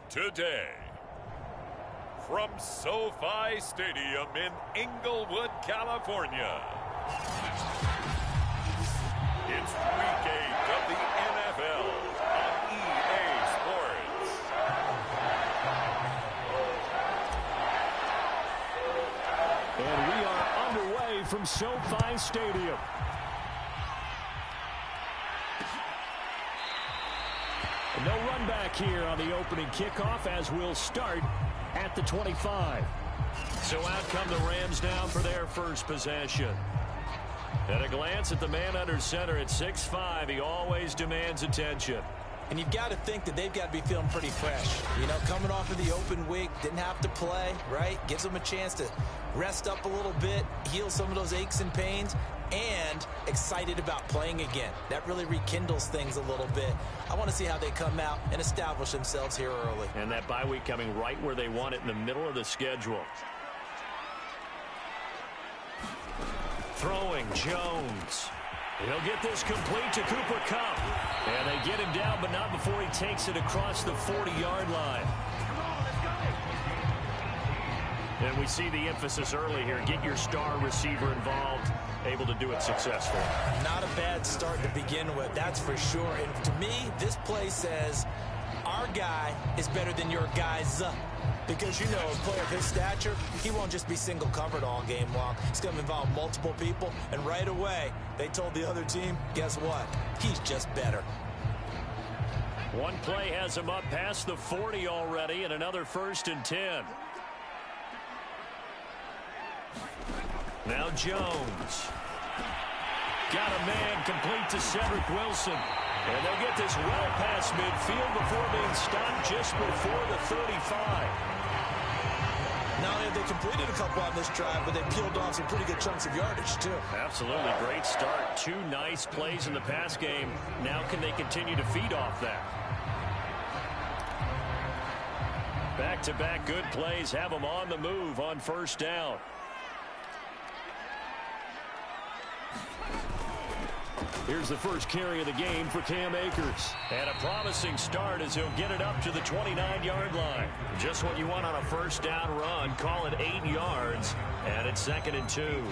today. From SoFi Stadium in Inglewood, California, it's Week 8 of the NFL on EA Sports. And we are underway from SoFi Stadium. No run back here on the opening kickoff as we'll start at the 25. So out come the Rams down for their first possession. At a glance at the man under center at 6'5", he always demands attention. And you've got to think that they've got to be feeling pretty fresh. You know, coming off of the open week, didn't have to play, right? Gives them a chance to rest up a little bit, heal some of those aches and pains, and excited about playing again. That really rekindles things a little bit. I want to see how they come out and establish themselves here early. And that bye week coming right where they want it, in the middle of the schedule. Throwing, Jones. He'll get this complete to Cooper Kupp. And they get him down, but not before he takes it across the 40-yard line. And we see the emphasis early here. Get your star receiver involved, able to do it successfully. Not a bad start to begin with, that's for sure. And to me, this play says our guy is better than your guys. Because, you know, a player of his stature, he won't just be single covered all game long. It's going to involve multiple people. And right away, they told the other team, guess what? He's just better. One play has him up past the 40 already, and another 1st and 10. Now Jones. Got a man complete to Cedric Wilson. And they'll get this well past midfield before being stopped just before the 35. Not only have they completed a couple on this drive, but they peeled off some pretty good chunks of yardage, too. Absolutely. Great start. 2 nice plays in the pass game. Now can they continue to feed off that? Back-to-back good plays have them on the move on 1st down. Here's the first carry of the game for Cam Akers. And a promising start as he'll get it up to the 29-yard line. Just what you want on a 1st down run. Call it 8 yards. And it's 2nd and 2.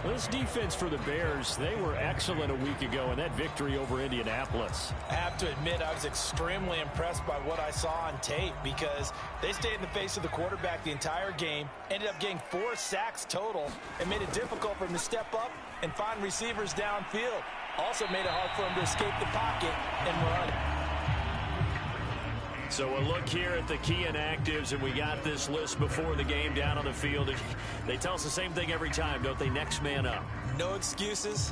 This defense for the Bears, they were excellent a week ago in that victory over Indianapolis. I have to admit, I was extremely impressed by what I saw on tape because they stayed in the face of the quarterback the entire game, ended up getting 4 sacks total, and made it difficult for him to step up and find receivers downfield. Also made it hard for him to escape the pocket and run. So a look here at the key inactives, and we got this list before the game down on the field. They tell us the same thing every time, don't they? Next man up. No excuses.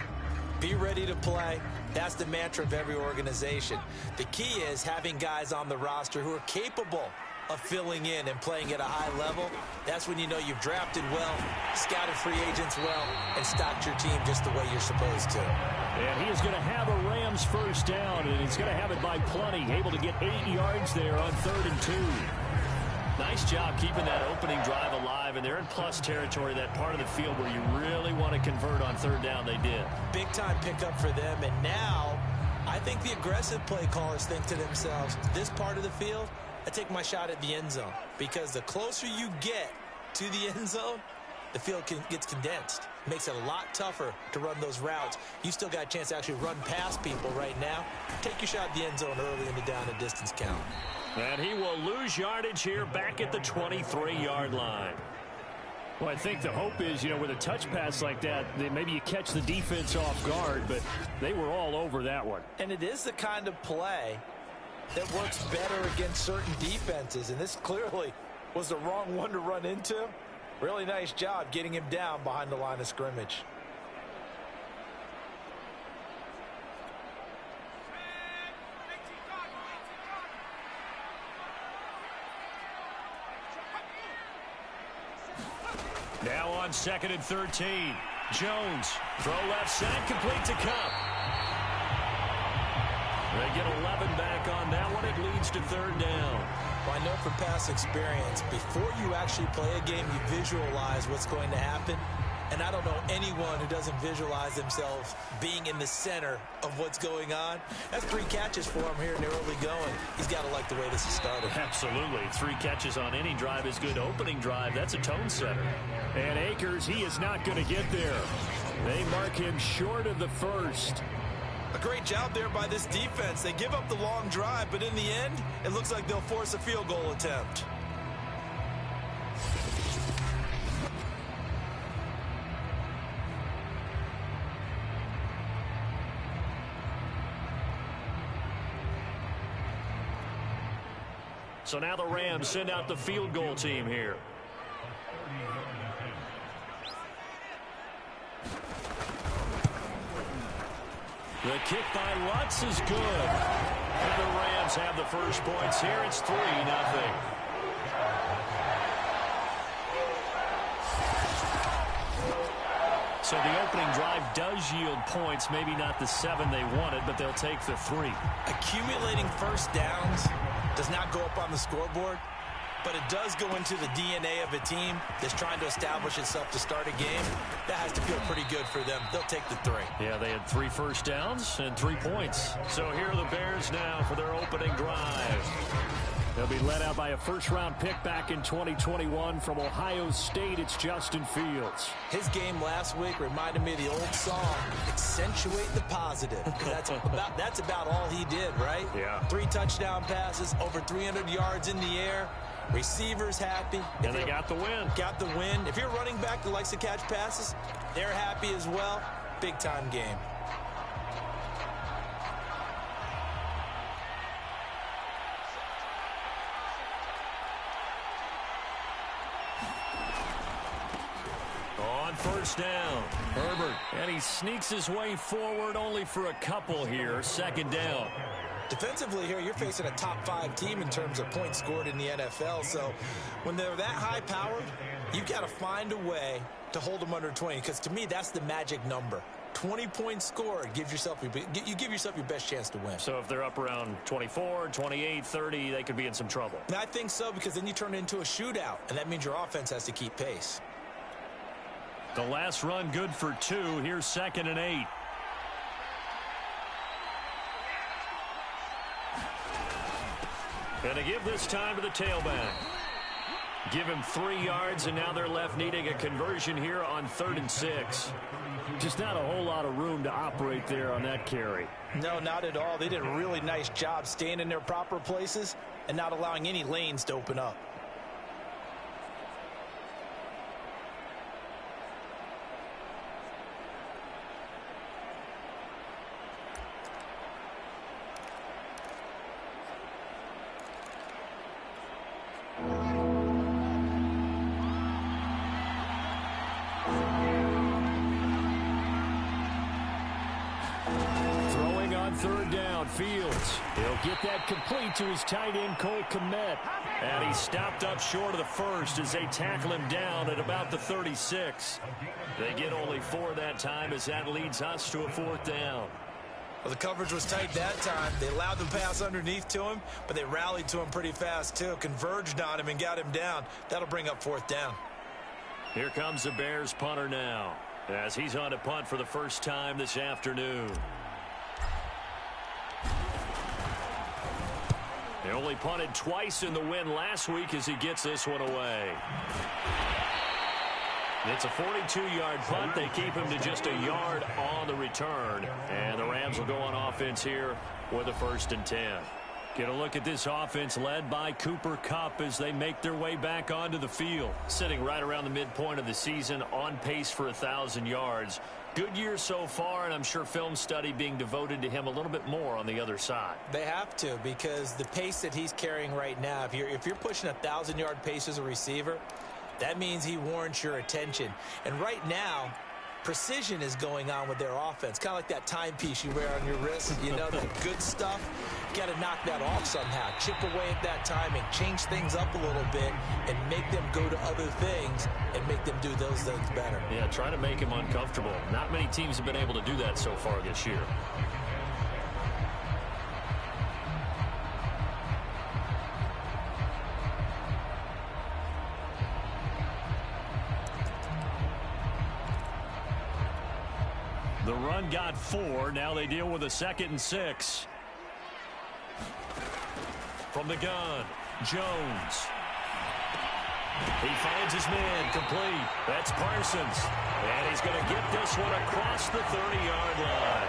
Be ready to play. That's the mantra of every organization. The key is having guys on the roster who are capable of filling in and playing at a high level. That's when you know you've drafted well, scouted free agents well, and stocked your team just the way you're supposed to. And he is going to have a Rams 1st down, and he's going to have it by plenty. Able to get 8 yards there on 3rd and 2. Nice job keeping that opening drive alive, and they're in plus territory, that part of the field where you really want to convert on 3rd down. They did. Big time pickup for them, and now I think the aggressive play callers think to themselves, this part of the field, I take my shot at the end zone, because the closer you get to the end zone, the field gets condensed. Makes it a lot tougher to run those routes. You still got a chance to actually run past people right now. Take your shot at the end zone early in the down and distance count. And he will lose yardage here back at the 23-yard line. Well, I think the hope is, you know, with a touch pass like that, maybe you catch the defense off guard, but they were all over that one. And it is the kind of play that works better against certain defenses, and this clearly was the wrong one to run into. Really nice job getting him down behind the line of scrimmage. Now on 2nd and 13. Jones, throw left side, complete to Kupp. They get 11 back on that one. It leads to 3rd down. Well, I know from past experience, before you actually play a game, you visualize what's going to happen. And I don't know anyone who doesn't visualize themselves being in the center of what's going on. That's 3 catches for him here in the early going. He's got to like the way this has started. Absolutely. 3 catches on any drive is good. Opening drive, that's a tone setter. And Akers, he is not going to get there. They mark him short of the first. A great job there by this defense. They give up the long drive, but in the end, it looks like they'll force a field goal attempt. So now the Rams send out the field goal team here. The kick by Lutz is good. And the Rams have the first points here. It's 3-0. So the opening drive does yield points. Maybe not the 7 they wanted, but they'll take the 3. Accumulating first downs does not go up on the scoreboard, but it does go into the DNA of a team that's trying to establish itself to start a game. That has to feel pretty good for them. They'll take the 3. Yeah, they had 3 first downs and 3 points. So here are the Bears now for their opening drive. They'll be led out by a first-round pick back in 2021 from Ohio State. It's Justin Fields. His game last week reminded me of the old song, Accentuate the Positive. That's about all he did, right? Yeah. 3 touchdown passes, over 300 yards in the air. Receivers happy. And they got the win. Got the win. If you're running back that likes to catch passes, they're happy as well. Big-time game. First down, Herbert, and he sneaks his way forward only for a couple here. Second down. Defensively here, you're facing a top 5 team in terms of points scored in the NFL. So when they're that high powered, you've got to find a way to hold them under 20. Because to me, that's the magic number. 20 points scored gives yourself you give yourself your best chance to win. So if they're up around 24, 28, 30, they could be in some trouble. And I think so, because then you turn it into a shootout, and that means your offense has to keep pace. The last run good for 2. Here's 2nd and 8. And to give this time to the tailback. Give him 3 yards, and now they're left needing a conversion here on 3rd and 6. Just not a whole lot of room to operate there on that carry. No, not at all. They did a really nice job staying in their proper places and not allowing any lanes to open up. Fields. He'll get that complete to his tight end, Cole Kmet. And he's stopped up short of the first as they tackle him down at about the 36. They get only 4 that time as that leads us to a 4th down. Well, the coverage was tight that time. They allowed the pass underneath to him, but they rallied to him pretty fast, too. Converged on him and got him down. That'll bring up 4th down. Here comes the Bears punter now as he's on to punt for the first time this afternoon. They only punted twice in the win last week as he gets this one away. It's a 42-yard punt. They keep him to just a yard on the return. And the Rams will go on offense here with a 1st and 10. Get a look at this offense led by Cooper Kupp as they make their way back onto the field. Sitting right around the midpoint of the season, on pace for 1,000 yards. Good year so far, and I'm sure film study being devoted to him a little bit more on the other side. They have to, because the pace that he's carrying right now, if you're pushing 1,000-yard pace as a receiver, that means he warrants your attention. And right now, precision is going on with their offense. Kind of like that timepiece you wear on your wrist. You know, that good stuff. Got to knock that off somehow. Chip away at that timing. Change things up a little bit and make them go to other things and make them do those things better. Yeah, try to make him uncomfortable. Not many teams have been able to do that so far this year. got 4. Now they deal with a 2nd and 6. From the gun, Jones. He finds his man complete. That's Parsons. And he's going to get this one across the 30-yard line.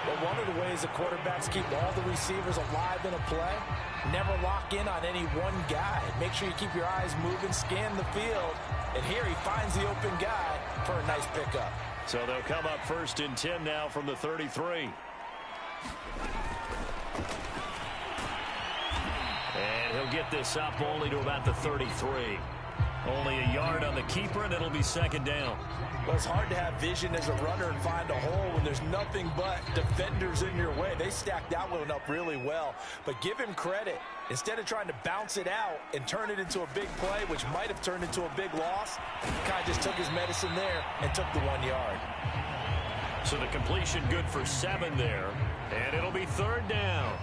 Well, one of the ways the quarterbacks keep all the receivers alive in a play, never lock in on any one guy. Make sure you keep your eyes moving, scan the field. And here he finds the open guy for a nice pickup. So they'll come up 1st and 10 now from the 33. And he'll get this up only to about the 33. Only a yard on the keeper, and it'll be 2nd down. Well, it's hard to have vision as a runner and find a hole when there's nothing but defenders in your way. They stacked that one up really well. But give him credit. Instead of trying to bounce it out and turn it into a big play, which might have turned into a big loss, he kind of just took his medicine there and took the 1 yard. So the completion good for 7 there, and it'll be 3rd down.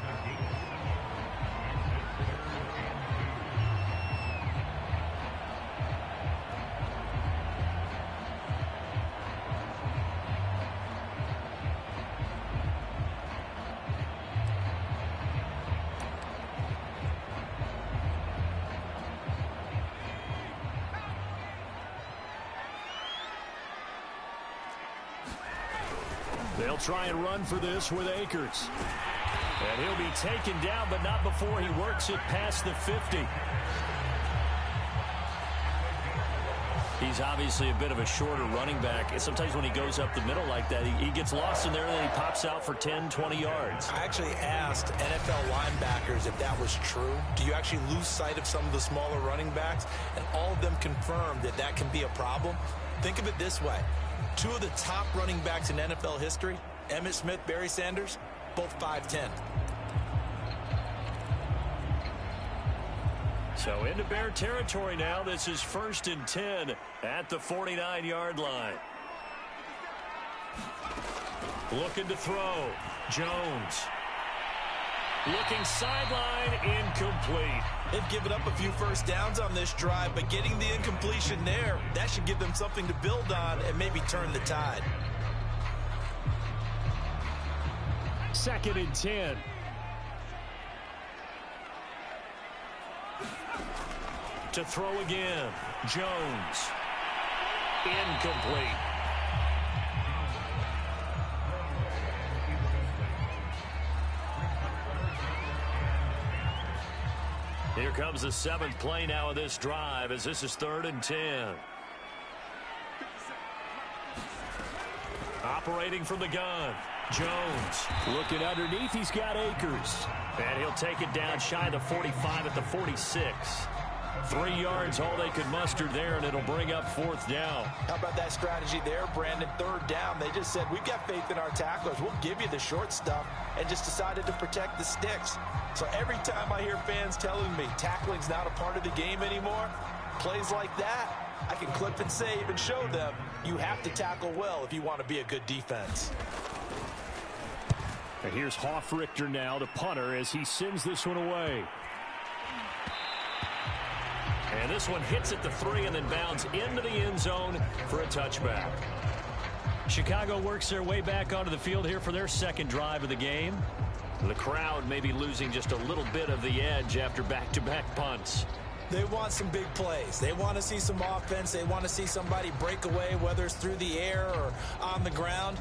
They'll try and run for this with Akers. And he'll be taken down, but not before he works it past the 50. He's obviously a bit of a shorter running back. And sometimes when he goes up the middle like that, he gets lost in there, and then he pops out for 10, 20 yards. I actually asked NFL linebackers if that was true. Do you actually lose sight of some of the smaller running backs? And all of them confirmed that that can be a problem. Think of it this way. 2 of the top running backs in NFL history, Emmitt Smith, Barry Sanders, both 5'10". So into Bear territory now. This is 1st and 10 at the 49-yard line. Looking to throw. Jones. Looking sideline, incomplete. They've given up a few first downs on this drive, but getting the incompletion there, that should give them something to build on and maybe turn the tide. 2nd and 10. To throw again. Jones. Incomplete. Here comes the 7th play now of this drive, as this is 3rd and 10. Operating from the gun. Jones. Looking underneath, he's got Akers. And he'll take it down shy of the 45 at the 46. 3 yards, all they could muster there, and it'll bring up 4th down. How about that strategy there, Brandon? 3rd down. They just said, we've got faith in our tacklers. We'll give you the short stuff, and just decided to protect the sticks. So every time I hear fans telling me tackling's not a part of the game anymore, plays like that, I can clip and save and show them you have to tackle well if you want to be a good defense. And here's Hofrichter now, the punter, as he sends this one away. And this one hits at the 3 and then bounds into the end zone for a touchback. Chicago works their way back onto the field here for their 2nd drive of the game. The crowd may be losing just a little bit of the edge after back-to-back punts. They want some big plays. They want to see some offense. They want to see somebody break away, whether it's through the air or on the ground.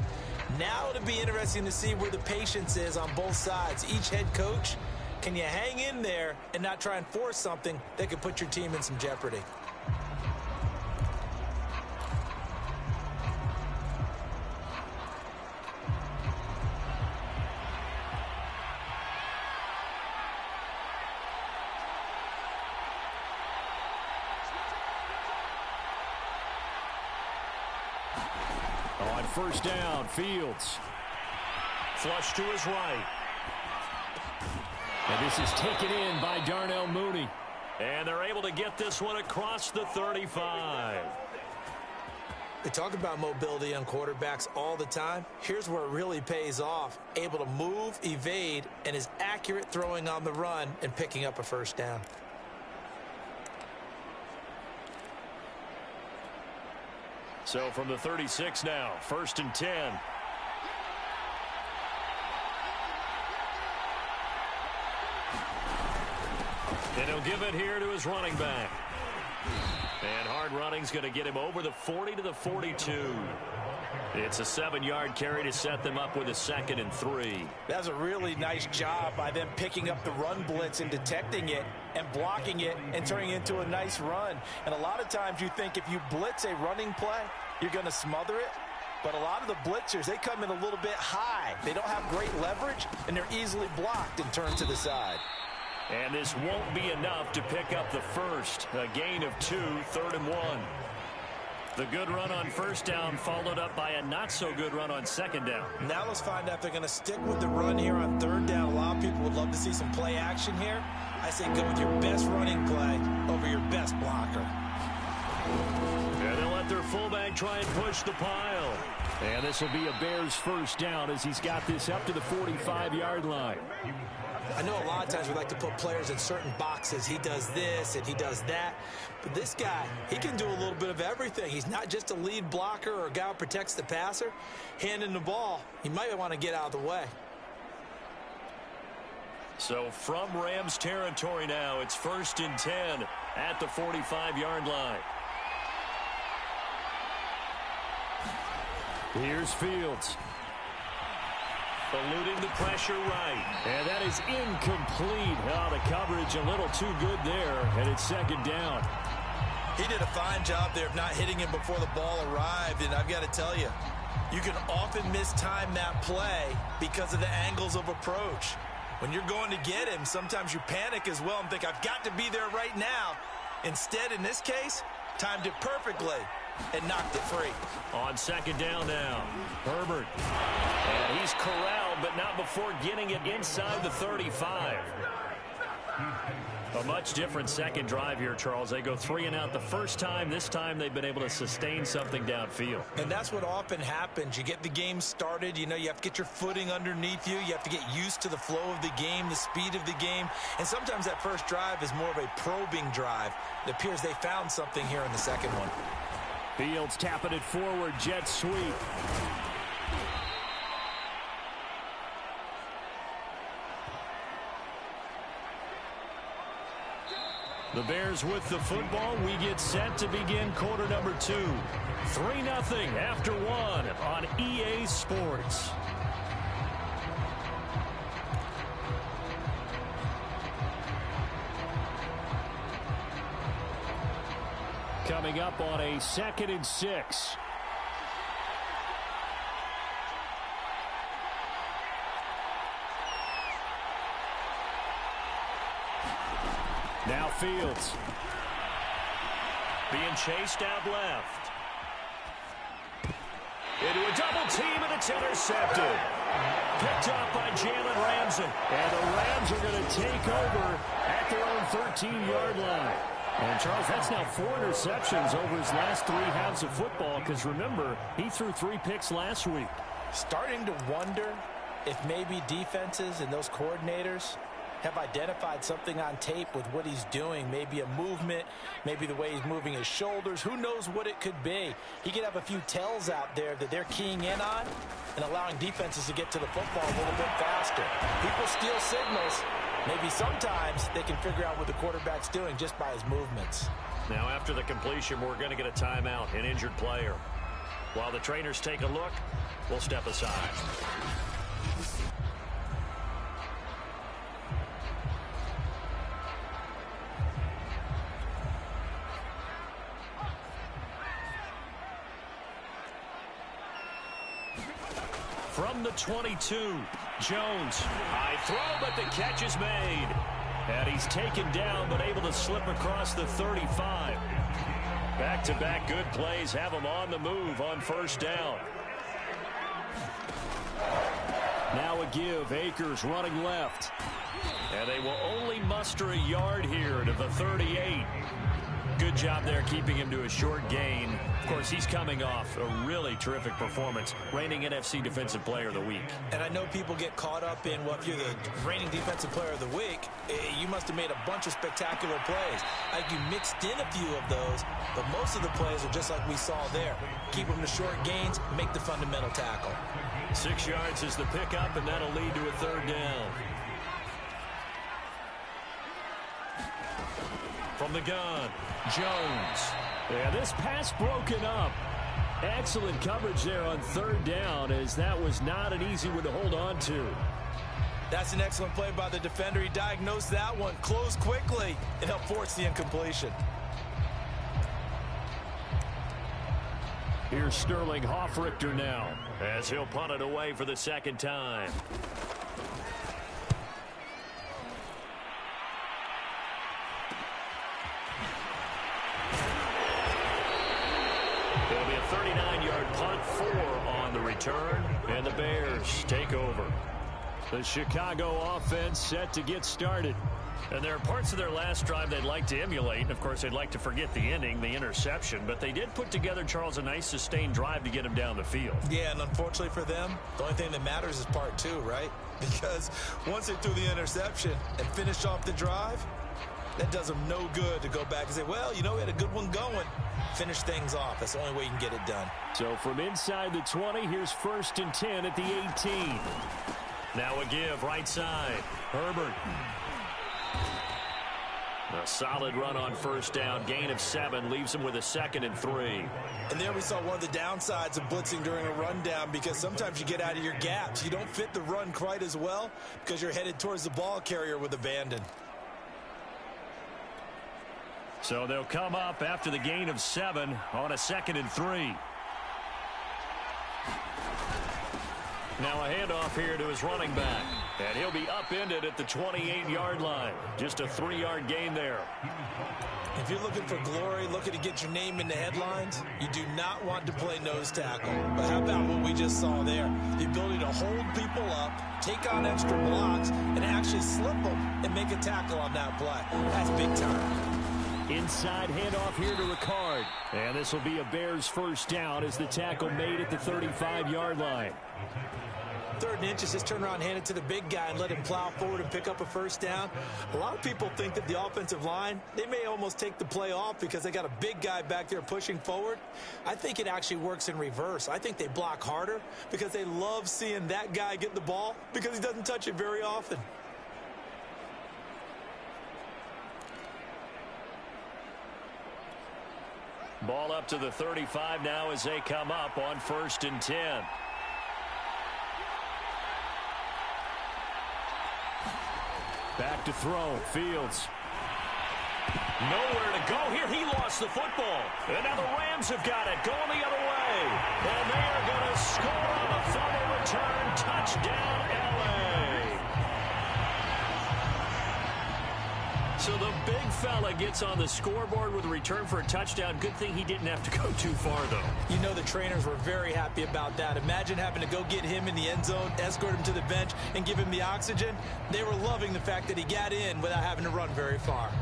Now it'll be interesting to see where the patience is on both sides. Each head coach, can you hang in there and not try and force something that could put your team in some jeopardy? On 1st down, Fields. Flush to his right. And this is taken in by Darnell Mooney. And they're able to get this one across the 35. They talk about mobility on quarterbacks all the time. Here's where it really pays off. Able to move, evade, and is accurate throwing on the run and picking up a 1st down. So from the 36 now, 1st and 10. And he'll give it here to his running back. And hard running's going to get him over the 40 to the 42. It's a 7-yard carry to set them up with a 2nd and 3. That's a really nice job by them picking up the run blitz and detecting it and blocking it and turning it into a nice run. And a lot of times you think if you blitz a running play, you're going to smother it. But a lot of the blitzers, they come in a little bit high. They don't have great leverage, and they're easily blocked and turned to the side. And this won't be enough to pick up the first. A gain of 2, 3rd and 1. The good run on first down followed up by a not-so-good run on 2nd down. Now let's find out if they're going to stick with the run here on 3rd down. A lot of people would love to see some play action here. I say go with your best running play over your best blocker. And they'll let their fullback try and push the pile. And this will be a Bears first down as he's got this up to the 45-yard line. I know a lot of times we like to put players in certain boxes. He does this and he does that. But this guy, he can do a little bit of everything. He's not just a lead blocker or a guy who protects the passer. Handing the ball, he might want to get out of the way. So from Rams territory now, it's 1st and 10 at the 45-yard line. Here's Fields. Eluding the pressure right. And that is incomplete. Oh, the coverage a little too good there, and it's 2nd down. He did a fine job there of not hitting him before the ball arrived, and I've got to tell you, you can often mistime that play because of the angles of approach. When you're going to get him, sometimes you panic as well and think, I've got to be there right now. Instead, in this case, timed it perfectly and knocked it free. On 2nd down now, Herbert. And he's corralled, but not before getting it inside the 35. A much different second drive here, Charles. They go 3 and out the first time. This time they've been able to sustain something downfield. And that's what often happens. You get the game started. You know, you have to get your footing underneath you. You have to get used to the flow of the game, the speed of the game. And sometimes that first drive is more of a probing drive. It appears they found something here in the second one. Fields tapping it forward, jet sweep. The Bears with the football. We get set to begin quarter number 2. 3-0 after 1 on EA Sports. Coming up on a 2nd and 6. Now Fields. Being chased out left. Into a double team, and it's intercepted. Picked up by Jalen Ramsey. And the Rams are going to take over at their own 13-yard line. And, Charles, that's now 4 interceptions over his last 3 halves of football because, remember, he threw 3 picks last week. Starting to wonder if maybe defenses and those coordinators have identified something on tape with what he's doing. Maybe a movement, maybe the way he's moving his shoulders. Who knows what it could be? He could have a few tells out there that they're keying in on and allowing defenses to get to the football a little bit faster. People steal signals. Maybe sometimes they can figure out what the quarterback's doing just by his movements. Now after the completion, we're going to get a timeout, an injured player. While the trainers take a look, we'll step aside. From the 22, Jones. High throw, but the catch is made. And he's taken down, but able to slip across the 35. Back-to-back good plays have him on the move on first down. Now a give. Akers running left. And they will only muster a yard here to the 38. Good job there keeping him to a short gain. Of course, he's coming off a really terrific performance, reigning NFC Defensive Player of the Week. And I know people get caught up in, well, if you're the reigning Defensive Player of the Week, you must have made a bunch of spectacular plays. Like you mixed in a few of those, but most of the plays are just like we saw there. Keep them to short gains, make the fundamental tackle. 6 yards is the pickup, and that'll lead to a third down. From the gun, Jones. Yeah, this pass broken up. Excellent coverage there on third down, as that was not an easy one to hold on to. That's an excellent play by the defender. He diagnosed that one, closed quickly, and helped force the incompletion. Here's Sterling Hoffrichter now, as he'll punt it away for the second time. It'll be a 39-yard punt, 4 on the return, and the Bears take over. The Chicago offense set to get started. And there are parts of their last drive they'd like to emulate. And, of course, they'd like to forget the ending, the interception. But they did put together, Charles, a nice sustained drive to get him down the field. Yeah, and unfortunately for them, the only thing that matters is part 2, right? Because once they threw the interception and finished off the drive, that does them no good to go back and say, well, you know, we had a good one going. Finish things off. That's the only way you can get it done. So from inside the 20, here's 1st and 10 at the 18. Now a give, right side. Herbert. A solid run on first down. Gain of 7 leaves him with a 2nd and 3. And there we saw one of the downsides of blitzing during a rundown, because sometimes you get out of your gaps. You don't fit the run quite as well because you're headed towards the ball carrier with abandon. So they'll come up after the gain of 7 on a 2nd and 3. Now a handoff here to his running back. And he'll be upended at the 28-yard line. Just a 3-yard gain there. If you're looking for glory, looking to get your name in the headlines, you do not want to play nose tackle. But how about what we just saw there? The ability to hold people up, take on extra blocks, and actually slip them and make a tackle on that play. That's big time. Inside handoff here to Ricard. And this will be a Bears first down as the tackle made at the 35-yard line. 3rd and inches, just turn around, hand it to the big guy, and let him plow forward and pick up a first down. A lot of people think that the offensive line, they may almost take the play off because they got a big guy back there pushing forward. I think it actually works in reverse. I think they block harder because they love seeing that guy get the ball because he doesn't touch it very often. Ball up to the 35 now as they come up on 1st and 10. Back to throw. Fields. Nowhere to go here. He lost the football. And now the Rams have got it. Going the other way. And they are going to score on the fumble return. Touchdown, L.A. So the big fella gets on the scoreboard with a return for a touchdown. Good thing he didn't have to go too far, though. You know the trainers were very happy about that. Imagine having to go get him in the end zone, escort him to the bench, and give him the oxygen. They were loving the fact that he got in without having to run very far.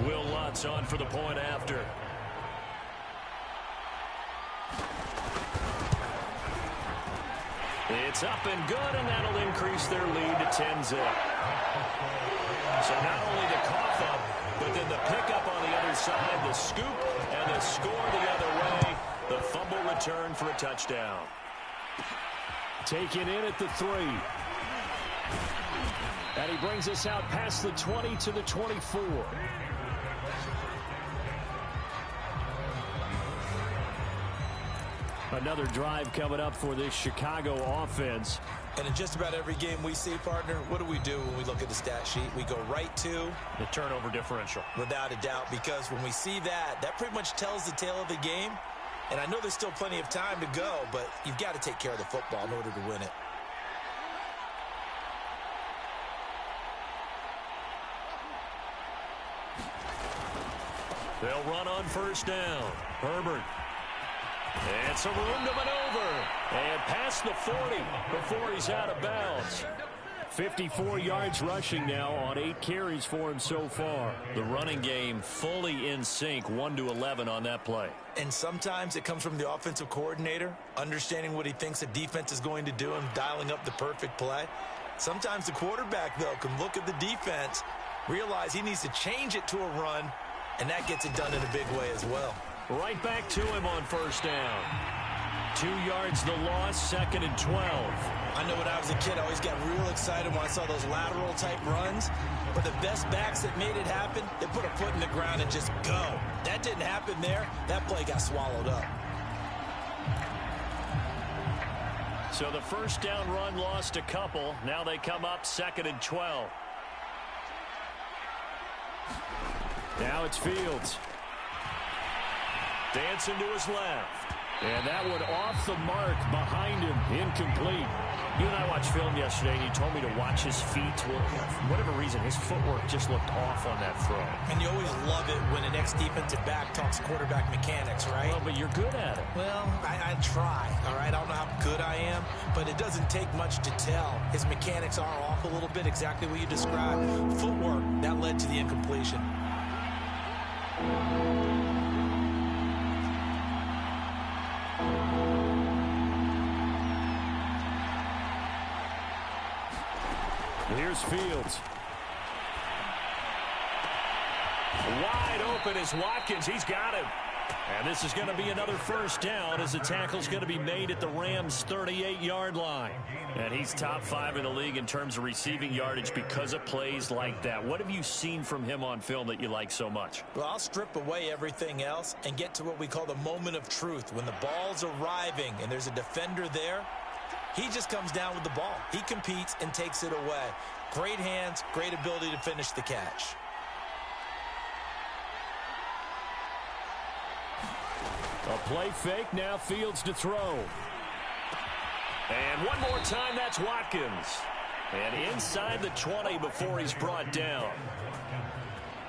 Will Lutz on for the point after. It's up and good, and that'll increase their lead to 10-zip. So not only the cough up, but then the pickup on the other side, the scoop, and the score the other way. The fumble return for a touchdown. Taken in at the 3. And he brings us out past the 20 to the 24. Another drive coming up for this Chicago offense. And in just about every game we see, partner, what do we do when we look at the stat sheet? We go right to the turnover differential. Without a doubt, because when we see that, that pretty much tells the tale of the game. And I know there's still plenty of time to go, but you've got to take care of the football in order to win it. They'll run on first down. Herbert. And some room to maneuver. And past the 40 before he's out of bounds. 54 yards rushing now on 8 carries for him so far. The running game fully in sync, 1-11 on that play. And sometimes it comes from the offensive coordinator, understanding what he thinks the defense is going to do and dialing up the perfect play. Sometimes the quarterback, though, can look at the defense, realize he needs to change it to a run, and that gets it done in a big way as well. Right back to him on first down. 2 yards the loss, 2nd and 12. I know when I was a kid, I always got real excited when I saw those lateral type runs. But the best backs that made it happen, they put a foot in the ground and just go. That didn't happen there. That play got swallowed up. So the first down run lost a couple. Now they come up 2nd and 12. Now it's Fields. Dancing to his left. And that one off the mark behind him. Incomplete. You and I watched film yesterday, and you told me to watch his feet. Well, for whatever reason, his footwork just looked off on that throw. And you always love it when an ex-defensive back talks quarterback mechanics, right? Well, but you're good at it. Well, I try, all right? I don't know how good I am, but it doesn't take much to tell. His mechanics are off a little bit, exactly what you described. Footwork, that led to the incompletion. Here's Fields. Wide open is Watkins. He's got him. And this is going to be another first down as the tackle's going to be made at the Rams' 38-yard line. And he's top 5 in the league in terms of receiving yardage because of plays like that. What have you seen from him on film that you like so much? Well, I'll strip away everything else and get to what we call the moment of truth. When the ball's arriving and there's a defender there, he just comes down with the ball. He competes and takes it away. Great hands, great ability to finish the catch. A play fake, now Fields to throw. And one more time, that's Watkins. And inside the 20 before he's brought down.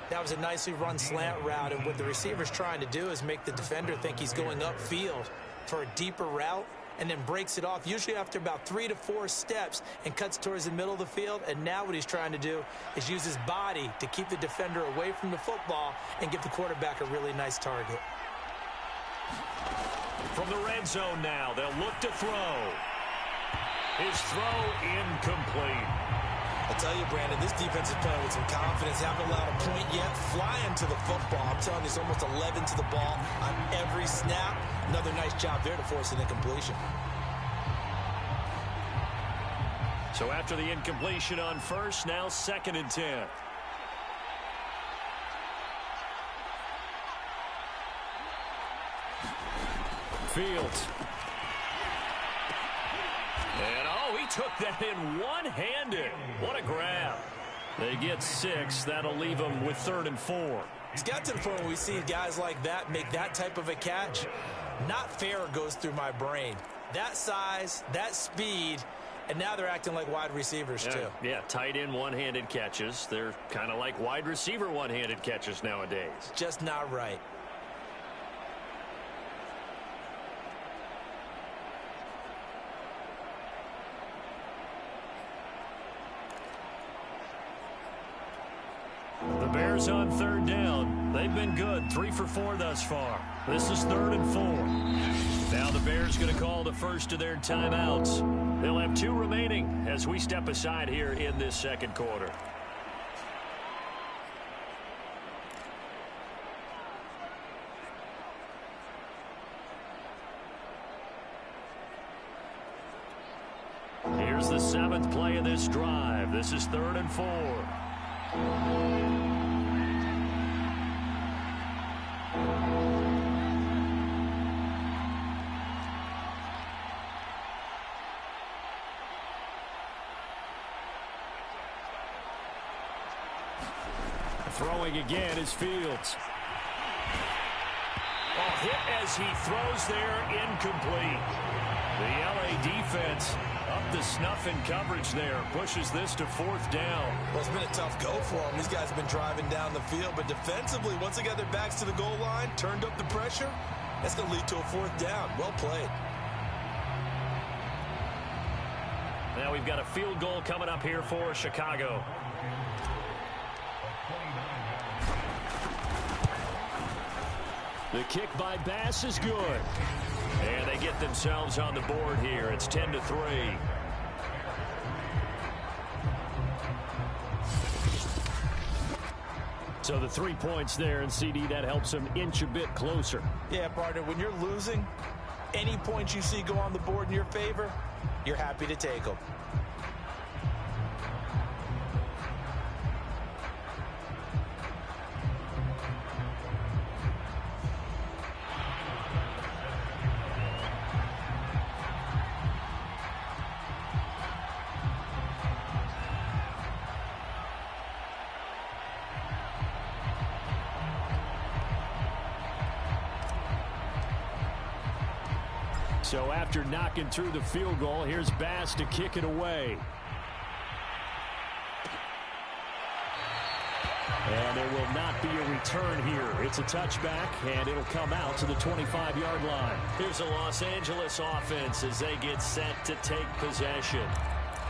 That was a nicely run slant route, and what the receiver's trying to do is make the defender think he's going upfield for a deeper route, and then breaks it off, usually after about 3 to 4 steps, and cuts towards the middle of the field. And now what he's trying to do is use his body to keep the defender away from the football and give the quarterback a really nice target. From the red zone now, they'll look to throw. His throw incomplete. I tell you, Brandon, this defense is playing with some confidence. Haven't allowed a point yet. Flying to the football. I'm telling you, it's almost 11 to the ball on every snap. Another nice job there to force an incompletion. So after the incompletion on first, now 2nd and 10. Fields. And, oh, he took that in one-handed. What a grab. They get 6. That'll leave them with 3rd and 4. It's got to the point where we see guys like that make that type of a catch. Not fair goes through my brain. That size, that speed, and now they're acting like wide receivers too. Yeah, tight end one-handed catches. They're kind of like wide receiver one-handed catches nowadays. Just not right. The Bears on 3rd down. They've been good, 3 for 4 thus far. This is 3rd and 4. Now the Bears going to call the first of their timeouts. They'll have 2 remaining as we step aside here in this second quarter. Here's the 7th play of this drive. This is 3rd and 4. Throwing again is Fields. Oh, hit as he throws there, incomplete. The LA defense up to snuff in coverage there. Pushes this to 4th down. Well, it's been a tough go for them. These guys have been driving down the field, but defensively, once they got their backs to the goal line, turned up the pressure, that's going to lead to a 4th down. Well played. Now we've got a field goal coming up here for Chicago. The kick by Bass is good. And they get themselves on the board here. It's 10-3. So the 3 points there, and CD, that helps them inch a bit closer. Yeah, partner, when you're losing, Any points you see go on the board in your favor, you're happy to take them. So after knocking through the field goal, here's Bass to kick it away. And there will not be a return here. It's a touchback, and it'll come out to the 25-yard line. Here's the Los Angeles offense as they get set to take possession.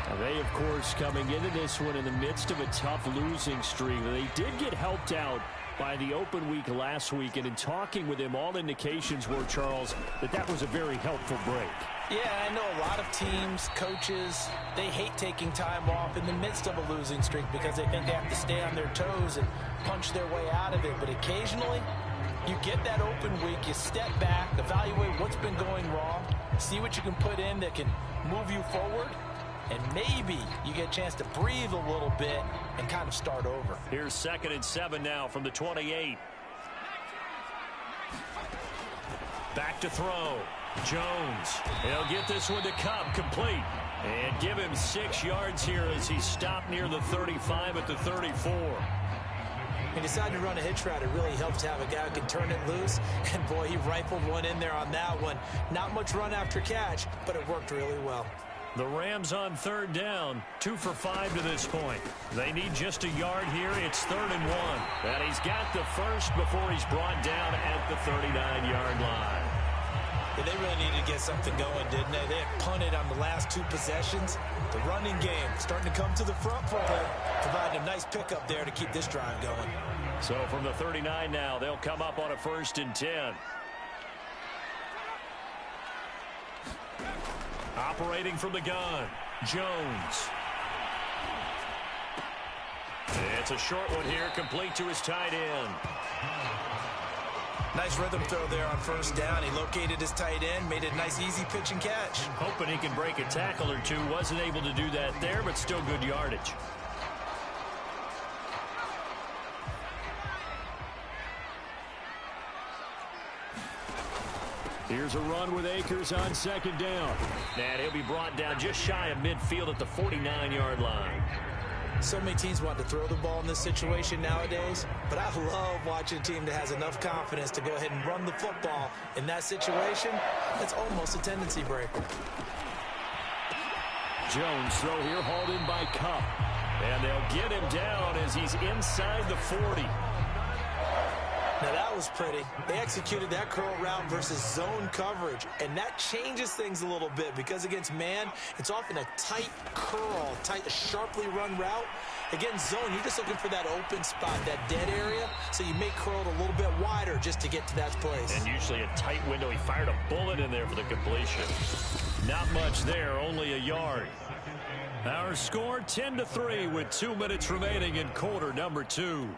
Now they, of course, coming into this one in the midst of a tough losing streak. They did get helped out by the open week last week, and in talking with him, all indications were, Charles, that was a very helpful break. Yeah, I know a lot of teams, coaches, they hate taking time off in the midst of a losing streak because they think they have to stay on their toes and punch their way out of it. But occasionally, you get that open week, you step back, evaluate what's been going wrong, see what you can put in that can move you forward, and maybe you get a chance to breathe a little bit and kind of start over. Here's 2nd and 7 now from the 28. Back to throw. Jones. He'll get this one to Cup, complete. And give him 6 yards here as he stopped near the 35 at the 34. He decided to run a hitch route. It really helps to have a guy who can turn it loose. And, boy, he rifled one in there on that one. Not much run after catch, but it worked really well. The Rams on 3rd down, 2 for 5 to this point. They need just a yard here. It's 3rd and 1. And he's got the first before he's brought down at the 39-yard line. Yeah, they really needed to get something going, didn't they? They had punted on the last 2 possessions. The running game starting to come to the front for them, providing a nice pickup there to keep this drive going. So from the 39 now, they'll come up on a 1st and 10. Operating from the gun, Jones. It's a short one here, complete to his tight end. Nice rhythm throw there on 1st down. He located his tight end, made it a nice easy pitch and catch. Hoping he can break a tackle or two. Wasn't able to do that there, but still good yardage. Here's a run with Akers on 2nd down. And he'll be brought down just shy of midfield at the 49-yard line. So many teams want to throw the ball in this situation nowadays, but I love watching a team that has enough confidence to go ahead and run the football. In that situation, that's almost a tendency breaker. Jones throw here hauled in by Cup. And they'll get him down as he's inside the 40. Now that was pretty. They executed that curl route versus zone coverage, and that changes things a little bit because against man, it's often a tight curl, tight, sharply run route. Against zone, you're just looking for that open spot, that dead area, so you may curl it a little bit wider just to get to that place. And usually a tight window. He fired a bullet in there for the completion. Not much there, only a yard. Our score 10-3 with 2 minutes remaining in quarter number 2.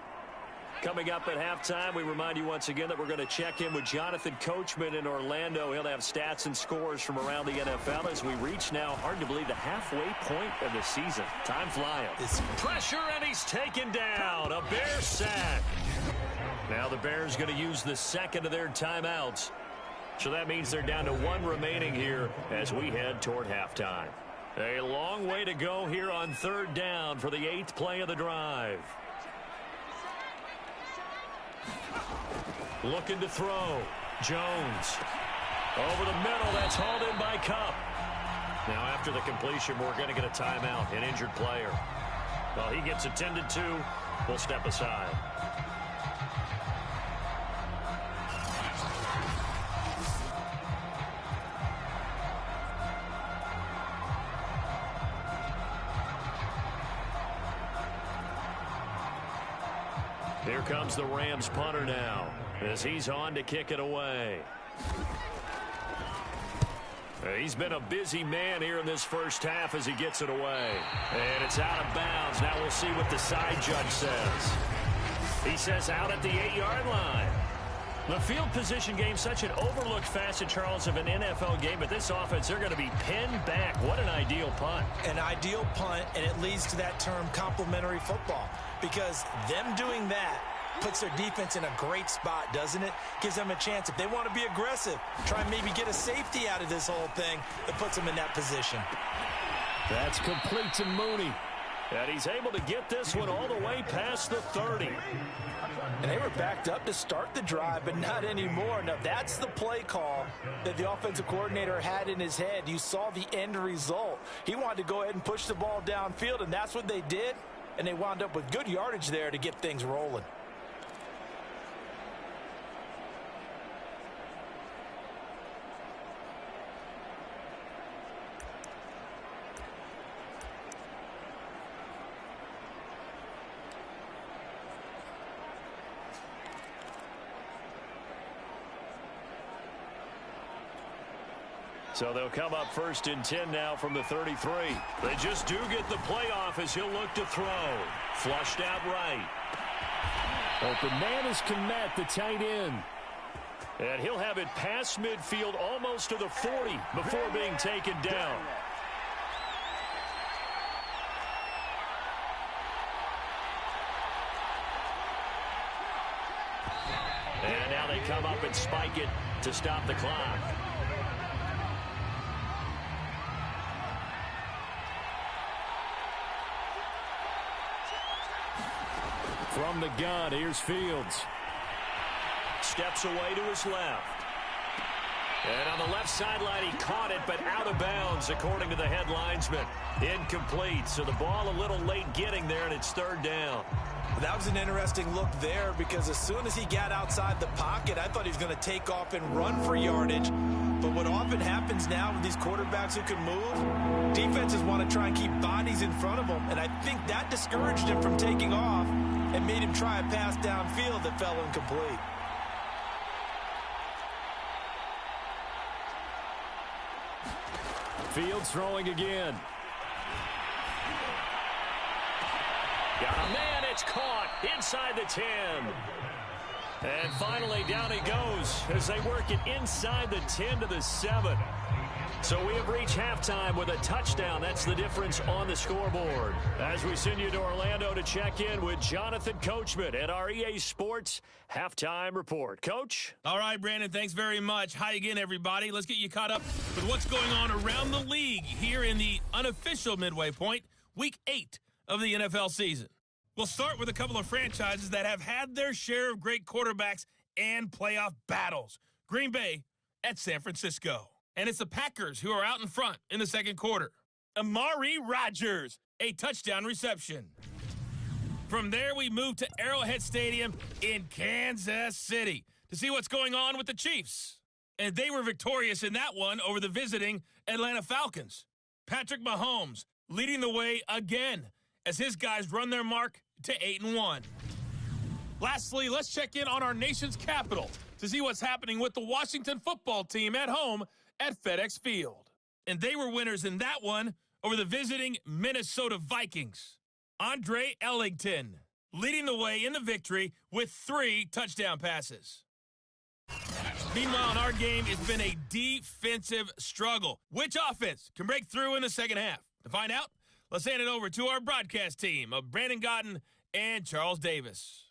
Coming up at halftime, we remind you once again that we're going to check in with Jonathan Coachman in Orlando. He'll have stats and scores from around the NFL as we reach now, hard to believe, the halfway point of the season. Time flying. It's pressure, and he's taken down. A Bear sack. Now the Bears going to use the 2nd of their timeouts. So that means they're down to 1 remaining here as we head toward halftime. A long way to go here on 3rd down for the 8th play of the drive. Looking to throw. Jones. Over the middle. That's hauled in by Cup. Now after the completion, we're going to get a timeout. An injured player. Well, he gets attended to. We'll step aside. Here comes the Rams punter now as he's on to kick it away. He's been a busy man here in this first half as he gets it away. And it's out of bounds. Now we'll see what the side judge says. He says out at the 8-yard line. The field position game, such an overlooked facet, Charles, of an NFL game. But this offense, they're going to be pinned back. What an ideal punt. An ideal punt, and it leads to that term complementary football. Because them doing that puts their defense in a great spot, doesn't it? Gives them a chance. If they want to be aggressive, try and maybe get a safety out of this whole thing, it puts them in that position. That's complete to Mooney. And he's able to get this one all the way past the 30. And they were backed up to start the drive, but not anymore. Now, that's the play call that the offensive coordinator had in his head. You saw the end result. He wanted to go ahead and push the ball downfield, and that's what they did. And they wound up with good yardage there to get things rolling. So they'll come up 1st and 10 now from the 33. They just do get the playoff as he'll look to throw. Flushed out right. Open man is Kmet, the tight end. And he'll have it past midfield almost to the 40 before being taken down. And now they come up and spike it to stop the clock. From the gun, here's Fields. Steps away to his left. And on the left sideline, he caught it, but out of bounds, according to the head linesman. Incomplete, so the ball a little late getting there, and it's 3rd down. That was an interesting look there because as soon as he got outside the pocket, I thought he was going to take off and run for yardage. But what often happens now with these quarterbacks who can move, defenses want to try and keep bodies in front of them. And I think that discouraged him from taking off and made him try a pass downfield that fell incomplete. Fields throwing again. Got a man, it's caught inside the 10. And finally down he goes as they work it inside the 10 to the 7. So we have reached halftime with a touchdown. That's the difference on the scoreboard. As we send you to Orlando to check in with Jonathan Coachman at our EA Sports Halftime Report. Coach? All right, Brandon, thanks very much. Hi again, everybody. Let's get you caught up with what's going on around the league here in the unofficial midway point, Week 8 of the NFL season. We'll start with a couple of franchises that have had their share of great quarterbacks and playoff battles. Green Bay at San Francisco. And it's the Packers who are out in front in the second quarter. Amari Rodgers, a touchdown reception. From there, we move to Arrowhead Stadium in Kansas City to see what's going on with the Chiefs. And they were victorious in that one over the visiting Atlanta Falcons. Patrick Mahomes leading the way again as his guys run their mark to 8-1. Lastly, let's check in on our nation's capital to see what's happening with the Washington football team at home at FedEx Field. And they were winners in that one over the visiting Minnesota Vikings. Andre Ellington leading the way in the victory with 3 touchdown passes. Meanwhile, in our game, it's been a defensive struggle. Which offense can break through in the second half? To find out, let's hand it over to our broadcast team of Brandon Godden and Charles Davis.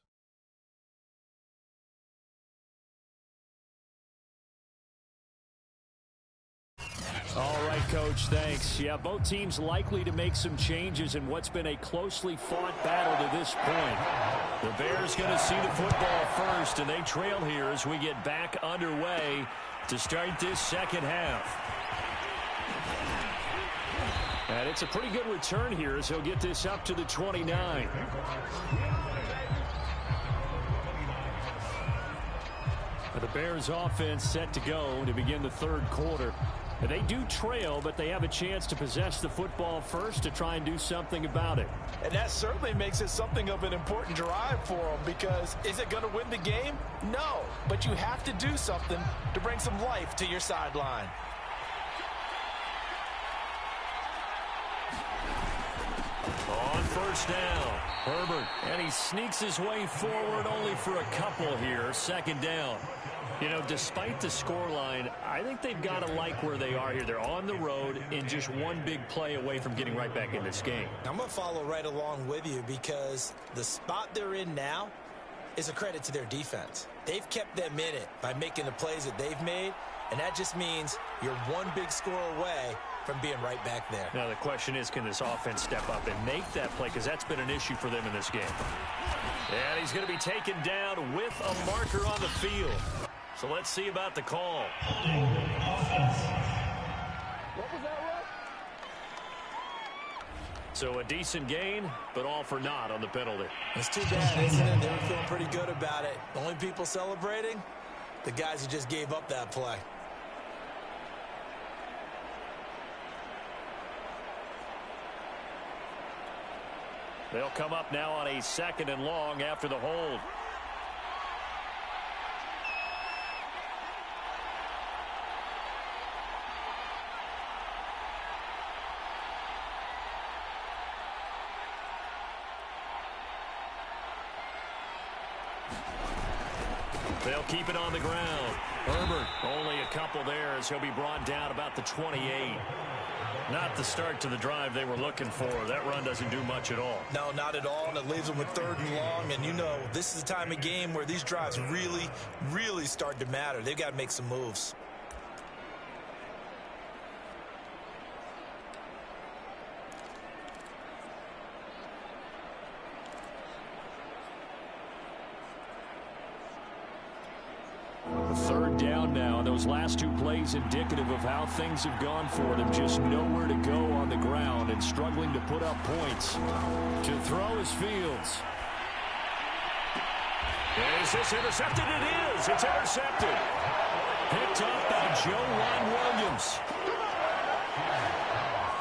All right, Coach, thanks. Yeah, both teams likely to make some changes in what's been a closely fought battle to this point. The Bears going to see the football first, and they trail here as we get back underway to start this second half. And it's a pretty good return here as he'll get this up to the 29. The Bears offense set to go to begin the third quarter. They do trail, but they have a chance to possess the football first to try and do something about it. And that certainly makes it something of an important drive for them because is it going to win the game? No, but you have to do something to bring some life to your sideline. On 1st first down. Herbert, and he sneaks his way forward only for a couple here. Second down. You know, despite the scoreline, I think they've got to like where they are here. They're on the road and just one big play away from getting right back in this game. I'm going to follow right along with you because the spot they're in now is a credit to their defense. They've kept them in it by making the plays that they've made, and that just means you're one big score away from being right back there. Now the question is, can this offense step up and make that play? Because that's been an issue for them in this game. And he's going to be taken down with a marker on the field. So let's see about the call. So a decent gain, but all for naught on the penalty. It's too bad, isn't it? They were feeling pretty good about it. The only people celebrating, the guys who just gave up that play. They'll come up now on a 2nd and long after the hold. They'll keep it on the ground. Herbert, only a couple there as he'll be brought down about the 28. Not the start to the drive they were looking for. That run doesn't do much at all. No, not at all, and it leaves them with 3rd and long. And you know, this is the time of game where these drives really, really start to matter. They've got to make some moves. Third down now, and those last 2 plays indicative of how things have gone for them. Just nowhere to go on the ground and struggling to put up points. To throw is Fields. Is this intercepted? It is. It's intercepted. Picked up by Joe Williams.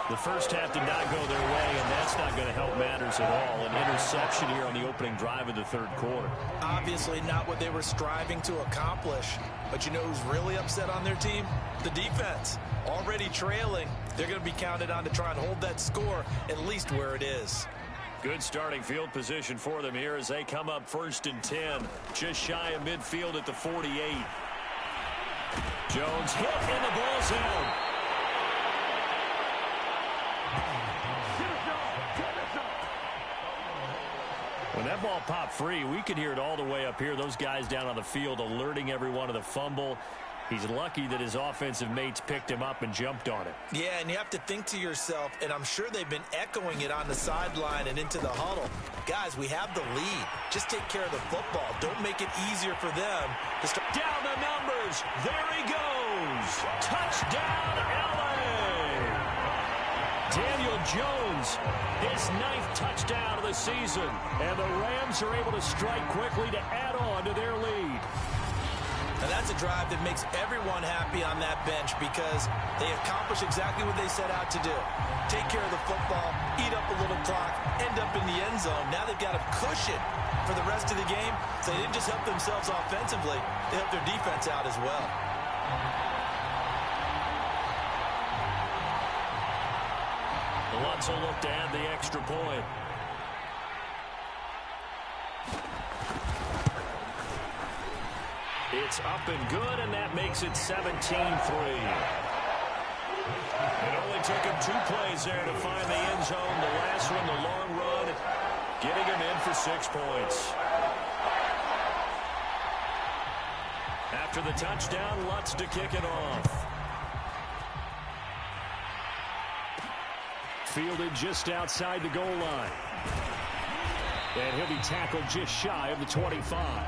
The first half did not go their way, and that's not going to help matters at all. An interception here on the opening drive of the 3rd quarter. Obviously not what they were striving to accomplish. But you know who's really upset on their team? The defense. Already trailing. They're going to be counted on to try and hold that score at least where it is. Good starting field position for them here as they come up 1st and 10. Just shy of midfield at the 48. Jones hit, and the ball's out. When that ball popped free, we could hear it all the way up here. Those guys down on the field alerting everyone of the fumble. He's lucky that his offensive mates picked him up and jumped on it. Yeah, and you have to think to yourself, and I'm sure they've been echoing it on the sideline and into the huddle. Guys, we have the lead. Just take care of the football. Don't make it easier for them to start. Down the numbers. There he goes. Touchdown, LA. Daniel Jones, his 9th touchdown of the season. And the Rams are able to strike quickly to add on to their lead. And that's a drive that makes everyone happy on that bench because they accomplish exactly what they set out to do. Take care of the football, eat up a little clock, end up in the end zone. Now they've got a cushion for the rest of the game. So they didn't just help themselves offensively, they helped their defense out as well. Lutz will look to add the extra point. It's up and good, and that makes it 17-3. It only took him 2 plays there to find the end zone. The last one, the long run, getting him in for 6 points. After the touchdown, Lutz to kick it off. Fielded just outside the goal line. And he'll be tackled just shy of the 25.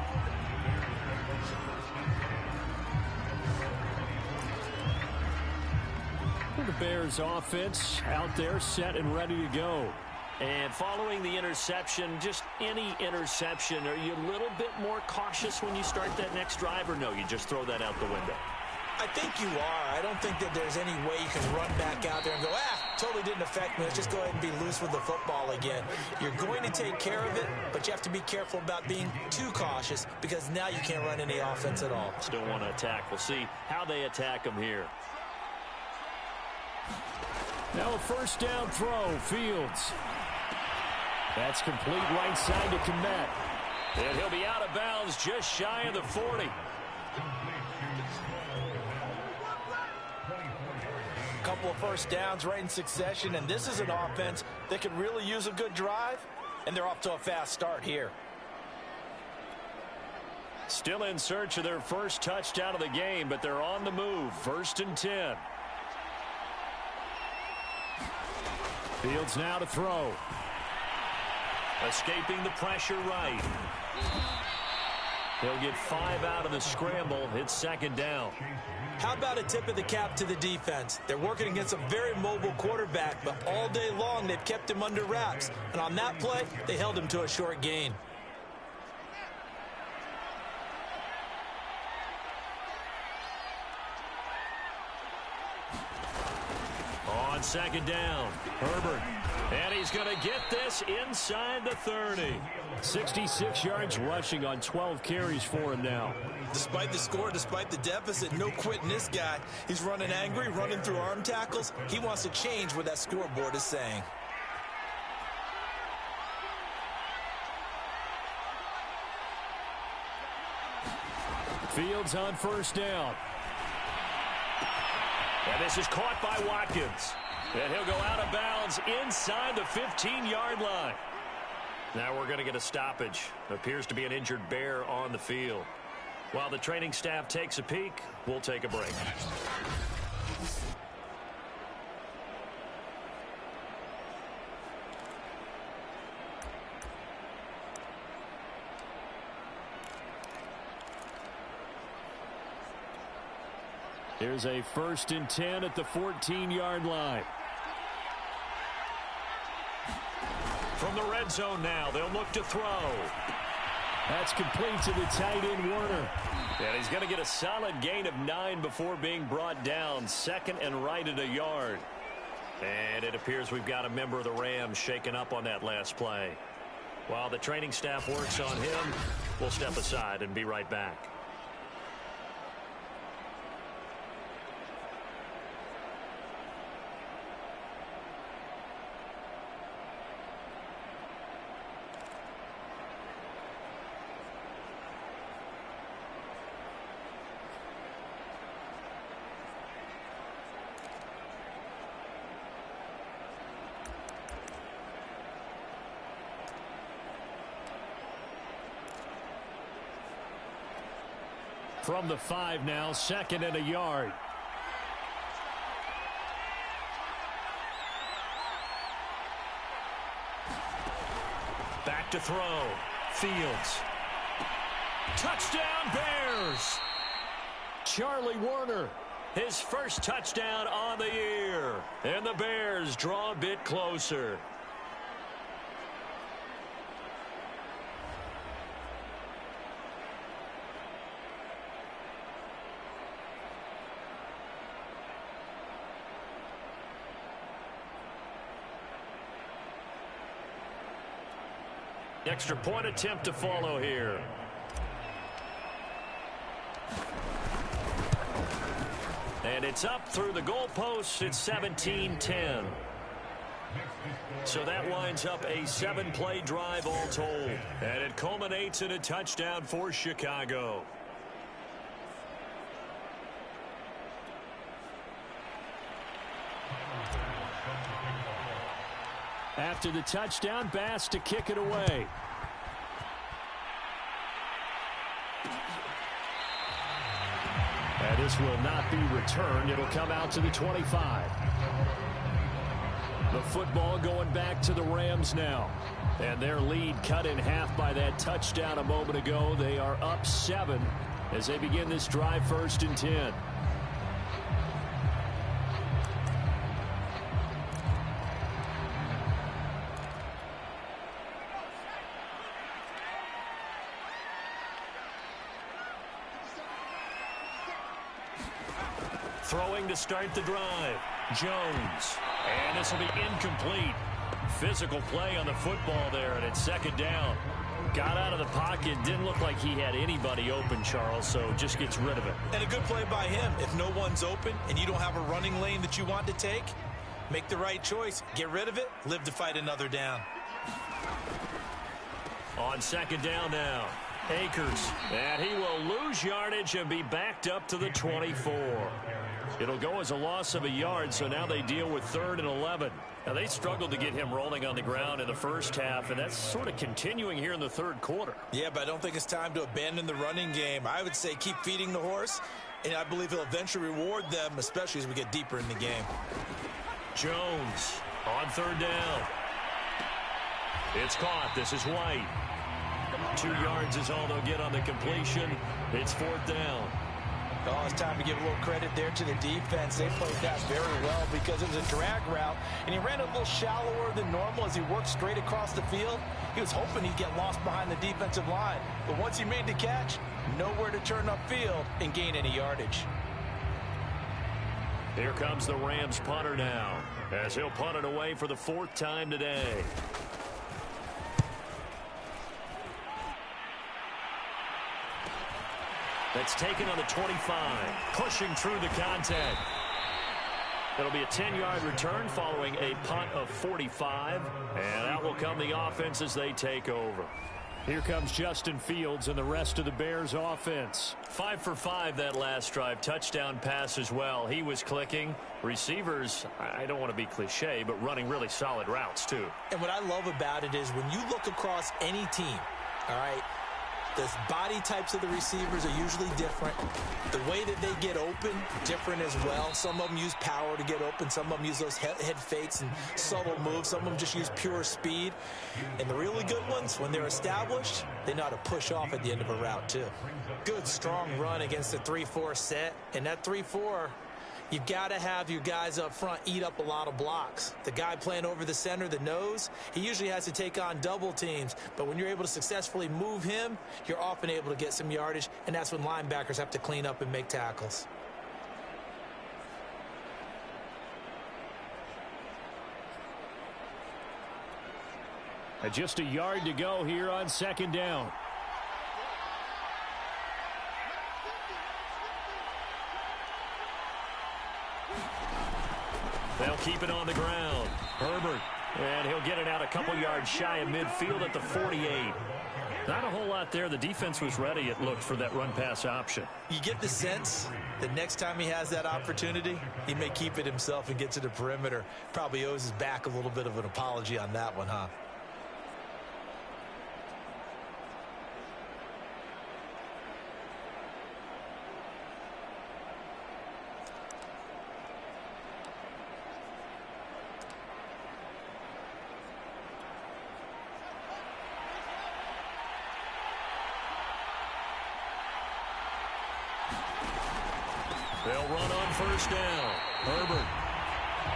The Bears offense out there set and ready to go. And following the interception, just any interception, are you a little bit more cautious when you start that next drive, or no, you just throw that out the window? I think you are. I don't think that there's any way you can run back out there and go, totally didn't affect me. Let's just go ahead and be loose with the football again. You're going to take care of it, but you have to be careful about being too cautious because now you can't run any offense at all. Still want to attack. We'll see how they attack them here. Now a 1st down throw, Fields. That's complete right side to Kmet. And he'll be out of bounds just shy of the 40. Couple of first downs right in succession, and this is an offense that could really use a good drive, and they're off to a fast start here. Still in search of their first touchdown of the game, but they're on the move. 1st and 10. Fields now to throw. Escaping the pressure right. He'll get 5 out of the scramble. It's 2nd down. How about a tip of the cap to the defense? They're working against a very mobile quarterback, but all day long they've kept him under wraps. And on that play, they held him to a short gain. On 2nd down, Herbert. And he's going to get this inside the 30. 66 yards rushing on 12 carries for him now. Despite the score, despite the deficit, no quitting this guy. He's running angry, running through arm tackles. He wants to change what that scoreboard is saying. Fields on 1st down. And this is caught by Watkins. And he'll go out of bounds inside the 15-yard line. Now we're going to get a stoppage. Appears to be an injured Bear on the field. While the training staff takes a peek, we'll take a break. Here's a 1st and 10 at the 14-yard line. From the red zone now, they'll look to throw. That's complete to the tight end, Warner. And he's going to get a solid gain of 9 before being brought down. 2nd and right at a yard. And it appears we've got a member of the Rams shaken up on that last play. While the training staff works on him, we'll step aside and be right back. From the 5 now, 2nd and a yard. Back to throw. Fields. Touchdown Bears! Charlie Warner. His first touchdown on the year. And the Bears draw a bit closer. Extra point attempt to follow here. And it's up through the goalposts. It's 17-10. So that winds up a 7-play drive all told. And it culminates in a touchdown for Chicago. After the touchdown, Bass to kick it away. And this will not be returned. It'll come out to the 25. The football going back to the Rams now. And their lead cut in half by that touchdown a moment ago. They are up 7 as they begin this drive 1st and 10. Throwing to start the drive. Jones. And this will be incomplete. Physical play on the football there, and it's 2nd down. Got out of the pocket. Didn't look like he had anybody open, Charles, so just gets rid of it. And a good play by him. If no one's open and you don't have a running lane that you want to take, make the right choice. Get rid of it. Live to fight another down. On second down now, Akers. And he will lose yardage and be backed up to the 24. It'll go as a loss of a yard, so now they deal with 3rd and 11. Now, they struggled to get him rolling on the ground in the first half, and that's sort of continuing here in the third quarter. Yeah, but I don't think it's time to abandon the running game. I would say keep feeding the horse, and I believe he'll eventually reward them, especially as we get deeper in the game. Jones on 3rd down. It's caught. This is White. 2 yards is all they'll get on the completion. It's 4th down. Oh, it's time to give a little credit there to the defense. They played that very well because it was a drag route, and he ran a little shallower than normal as he worked straight across the field. He was hoping he'd get lost behind the defensive line. But once he made the catch, nowhere to turn upfield and gain any yardage. Here comes the Rams punter now, as he'll punt it away for the 4th time today. That's taken on the 25, pushing through the contact. It'll be a 10-yard return following a punt of 45, and out will come the offense as they take over. Here comes Justin Fields and the rest of the Bears offense. 5 for 5 that last drive. Touchdown pass as well. He was clicking. Receivers, I don't want to be cliche, but running really solid routes too. And what I love about it is when you look across any team, all right, the body types of the receivers are usually different. The way that they get open, different as well. Some of them use power to get open. Some of them use those head fakes and subtle moves. Some of them just use pure speed. And the really good ones, when they're established, they know how to push off at the end of a route too. Good, strong run against the 3-4 set. And that 3-4, you've got to have your guys up front eat up a lot of blocks. The guy playing over the center, the nose, he usually has to take on double teams. But when you're able to successfully move him, you're often able to get some yardage, and that's when linebackers have to clean up and make tackles. And just a yard to go here on second down. They'll keep it on the ground. Herbert, and he'll get it out a couple yards shy of midfield at the 48. Not a whole lot there. The defense was ready, it looked, for that run-pass option. You get the sense that next time he has that opportunity, he may keep it himself and get to the perimeter. Probably owes his back a little bit of an apology on that one, huh? They'll run on first down. Herbert.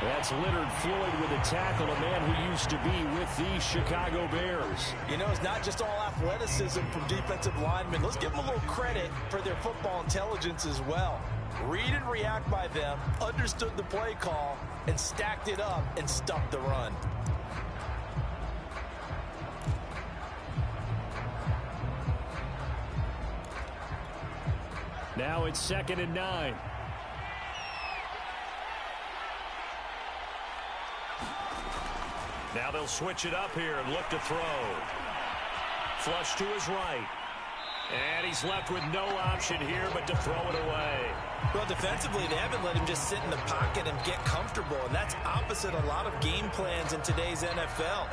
That's Leonard Floyd with a tackle, a man who used to be with the Chicago Bears. You know, it's not just all athleticism from defensive linemen. Let's give them a little credit for their football intelligence as well. Read and react by them, understood the play call, and stacked it up and stuffed the run. Now it's 2nd and 9. Now they'll switch it up here and look to throw. Flush to his right. And he's left with no option here but to throw it away. Well, defensively, they haven't let him just sit in the pocket and get comfortable, and that's opposite a lot of game plans in today's NFL.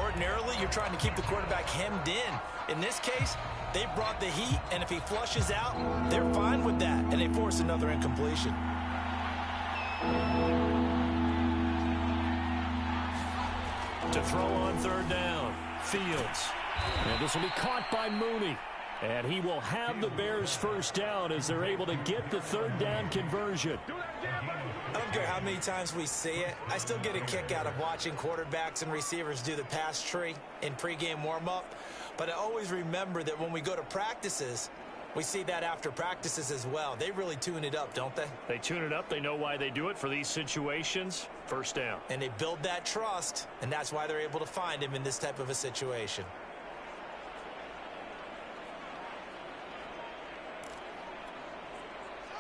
Ordinarily, you're trying to keep the quarterback hemmed in. In this case, they brought the heat, and if he flushes out, they're fine with that, and they force another incompletion. To throw on third down, Fields. And this will be caught by Mooney. And he will have the Bears first down as they're able to get the third down conversion. I don't care how many times we see it. I still get a kick out of watching quarterbacks and receivers do the pass tree in pregame warm-up. But I always remember that when we go to practices, we see that after practices as well. They really tune it up, don't they? They tune it up. They know why they do it for these situations. First down. And they build that trust, and that's why they're able to find him in this type of a situation.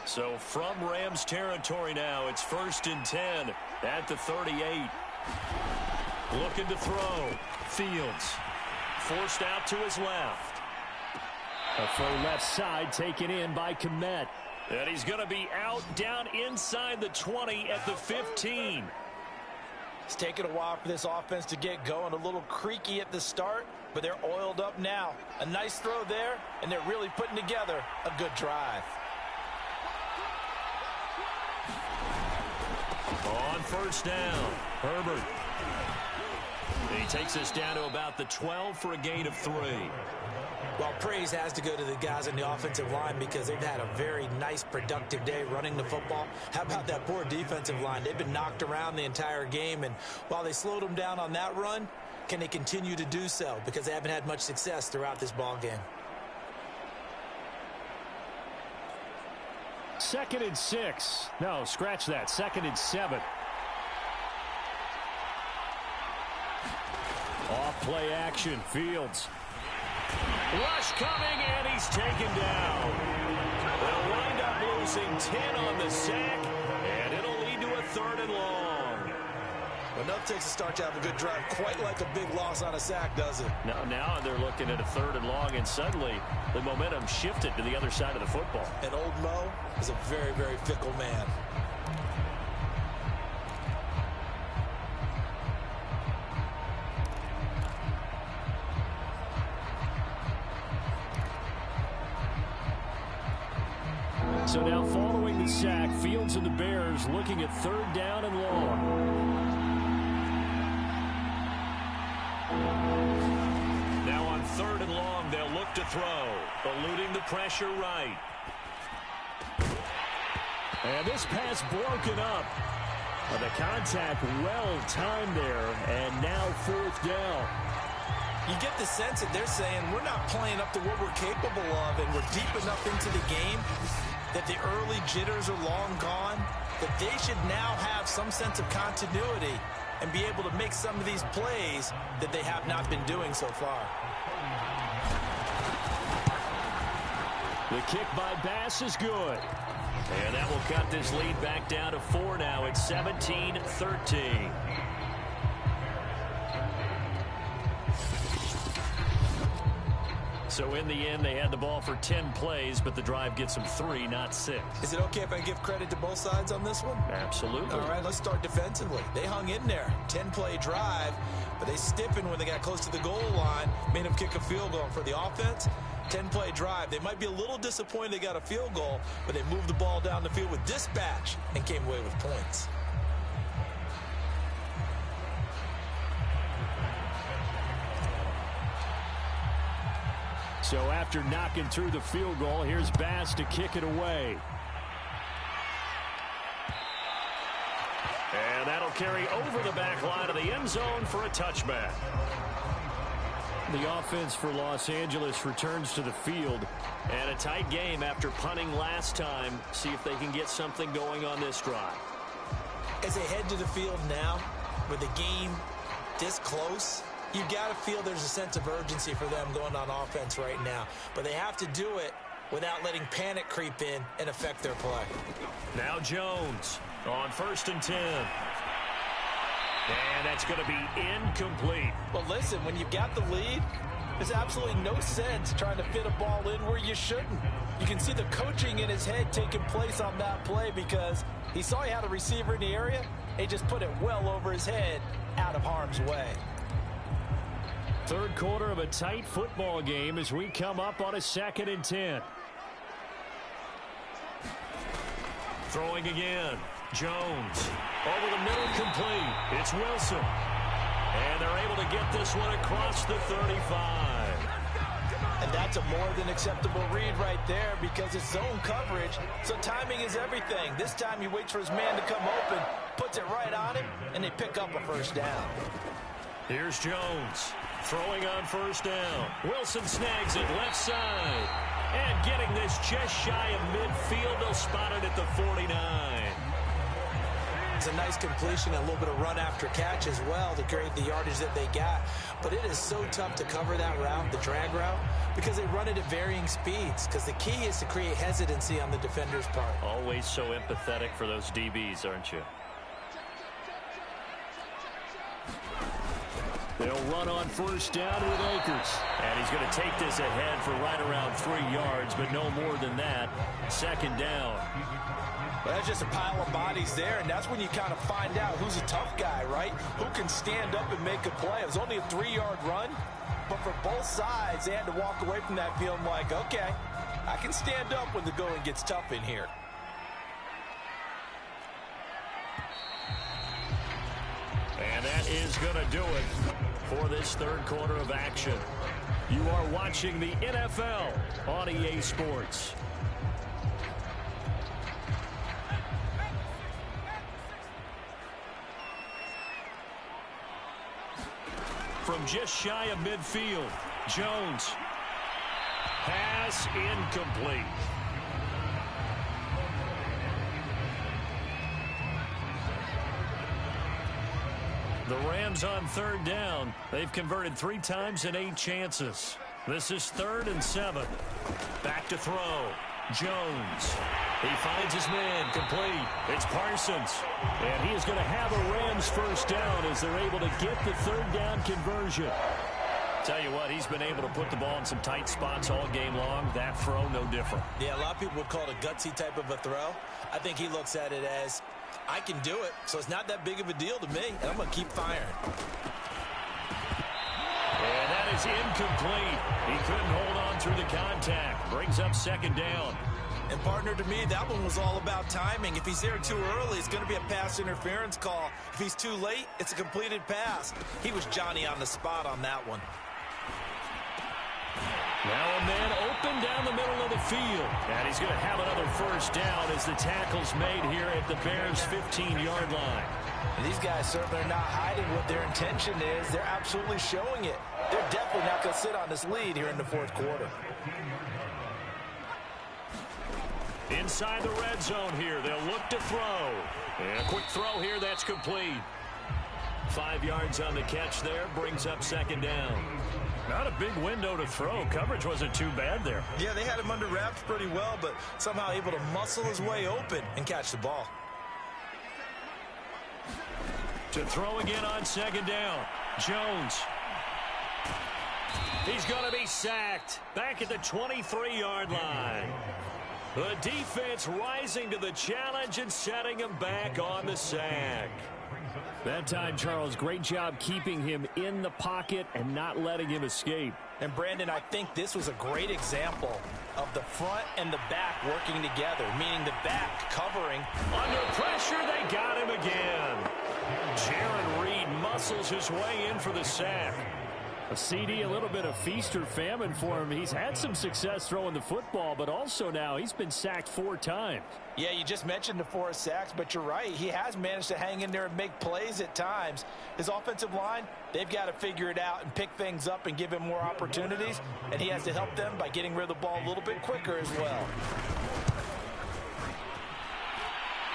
So from Rams territory now, it's 1st and 10 at the 38. Looking to throw. Fields forced out to his left. A full left side taken in by Kmet. And he's going to be out down inside the 20 at the 15. It's taken a while for this offense to get going. A little creaky at the start, but they're oiled up now. A nice throw there, and they're really putting together a good drive. On first down, Herbert. He takes us down to about the 12 for a gain of 3. Well, praise has to go to the guys on the offensive line because they've had a very nice, productive day running the football. How about that poor defensive line? They've been knocked around the entire game, and while they slowed them down on that run, can they continue to do so? Because they haven't had much success throughout this ball game. 2nd and 6. No, scratch that. 2nd and 7. Off play action. Fields. Rush coming, and he's taken down. They'll wind up losing 10 on the sack, and it'll lead to a 3rd and long. Enough takes a start to have a good drive, quite like a big loss on a sack, does it? Now they're looking at a 3rd and long, and suddenly the momentum shifted to the other side of the football. And old Mo is a very, very fickle man. So now following the sack, Fields and the Bears looking at 3rd down and long. Now on 3rd and long, they'll look to throw, eluding the pressure right. And this pass broken up. The contact well timed there, and now 4th down. You get the sense that they're saying we're not playing up to what we're capable of, and we're deep enough into the game that the early jitters are long gone, that they should now have some sense of continuity and be able to make some of these plays that they have not been doing so far. The kick by Bass is good. And that will cut this lead back down to 4 now. It's 17-13. So in the end, they had the ball for 10 plays, but the drive gets them 3, not 6. Is it okay if I give credit to both sides on this one? Absolutely. All right, let's start defensively. They hung in there. 10-play drive, but they stiffened when they got close to the goal line, made them kick a field goal. And for the offense, 10-play drive. They might be a little disappointed they got a field goal, but they moved the ball down the field with dispatch and came away with points. So after knocking through the field goal, here's Bass to kick it away. And that'll carry over the back line of the end zone for a touchback. The offense for Los Angeles returns to the field. And a tight game after punting last time. See if they can get something going on this drive. As they head to the field now, with the game this close, you got to feel there's a sense of urgency for them going on offense right now. But they have to do it without letting panic creep in and affect their play. Now Jones on 1st and 10. And that's going to be incomplete. Well, listen, when you've got the lead, there's absolutely no sense trying to fit a ball in where you shouldn't. You can see the coaching in his head taking place on that play because he saw he had a receiver in the area. He just put it well over his head out of harm's way. 3rd quarter of a tight football game as we come up on a 2nd and 10. Throwing again. Jones. Over the middle, complete. It's Wilson. And they're able to get this one across the 35. And that's a more than acceptable read right there because it's zone coverage, so timing is everything. This time he waits for his man to come open, puts it right on him, and they pick up a 1st down. Here's Jones. Throwing on 1st down. Wilson snags it left side. And getting this just shy of midfield. They'll spot it at the 49. It's a nice completion, a little bit of run after catch as well to create the yardage that they got. But it is so tough to cover that route, the drag route, because they run it at varying speeds. Because the key is to create hesitancy on the defender's part. Always so empathetic for those DBs, aren't you? They'll run on first down with Akers. And he's going to take this ahead for right around 3 yards, but no more than that. Second down. Well, that's just a pile of bodies there, and that's when you kind of find out who's a tough guy, right? Who can stand up and make a play. It was only a 3-yard run, but for both sides, they had to walk away from that feeling like, okay, I can stand up when the going gets tough in here. And that is going to do it for this third quarter of action. You are watching the NFL on EA Sports. From just shy of midfield, Jones. Pass incomplete. The Rams on third down. They've converted 3 times in 8 chances. This is 3rd and 7. Back to throw. Jones. He finds his man. Complete. It's Parsons. And he is going to have a Rams first down as they're able to get the third down conversion. Tell you what, he's been able to put the ball in some tight spots all game long. That throw, no different. Yeah, a lot of people would call it a gutsy type of a throw. I think he looks at it as, I can do it, so it's not that big of a deal to me, and I'm going to keep firing. And that is incomplete. He couldn't hold on through the contact. Brings up second down. And, partner, to me, that one was all about timing. If he's there too early, it's going to be a pass interference call. If he's too late, it's a completed pass. He was Johnny on the spot on that one. Now a man open down the middle of the field. And he's going to have another first down as the tackle's made here at the Bears' 15-yard line. And these guys certainly are not hiding what their intention is. They're absolutely showing it. They're definitely not going to sit on this lead here in the fourth quarter. Inside the red zone here, they'll look to throw. And a quick throw here, that's complete. 5 yards on the catch there, brings up second down. Not a big window to throw. Coverage wasn't too bad there. Yeah, they had him under wraps pretty well, but somehow able to muscle his way open and catch the ball. To throw again on second down. Jones. He's going to be sacked. Back at the 23-yard line. The defense rising to the challenge and setting him back on the sack. That time, Charles, great job keeping him in the pocket and not letting him escape. And, Brandon, I think this was a great example of the front and the back working together, meaning the back covering. Under pressure, they got him again. Jaron Reed muscles his way in for the sack. A CD, a little bit of feast or famine for him. He's had some success throwing the football, but also now he's been sacked 4 times. Yeah, you just mentioned the 4 sacks, but you're right. He has managed to hang in there and make plays at times. His offensive line, they've got to figure it out and pick things up and give him more opportunities, and he has to help them by getting rid of the ball a little bit quicker as well.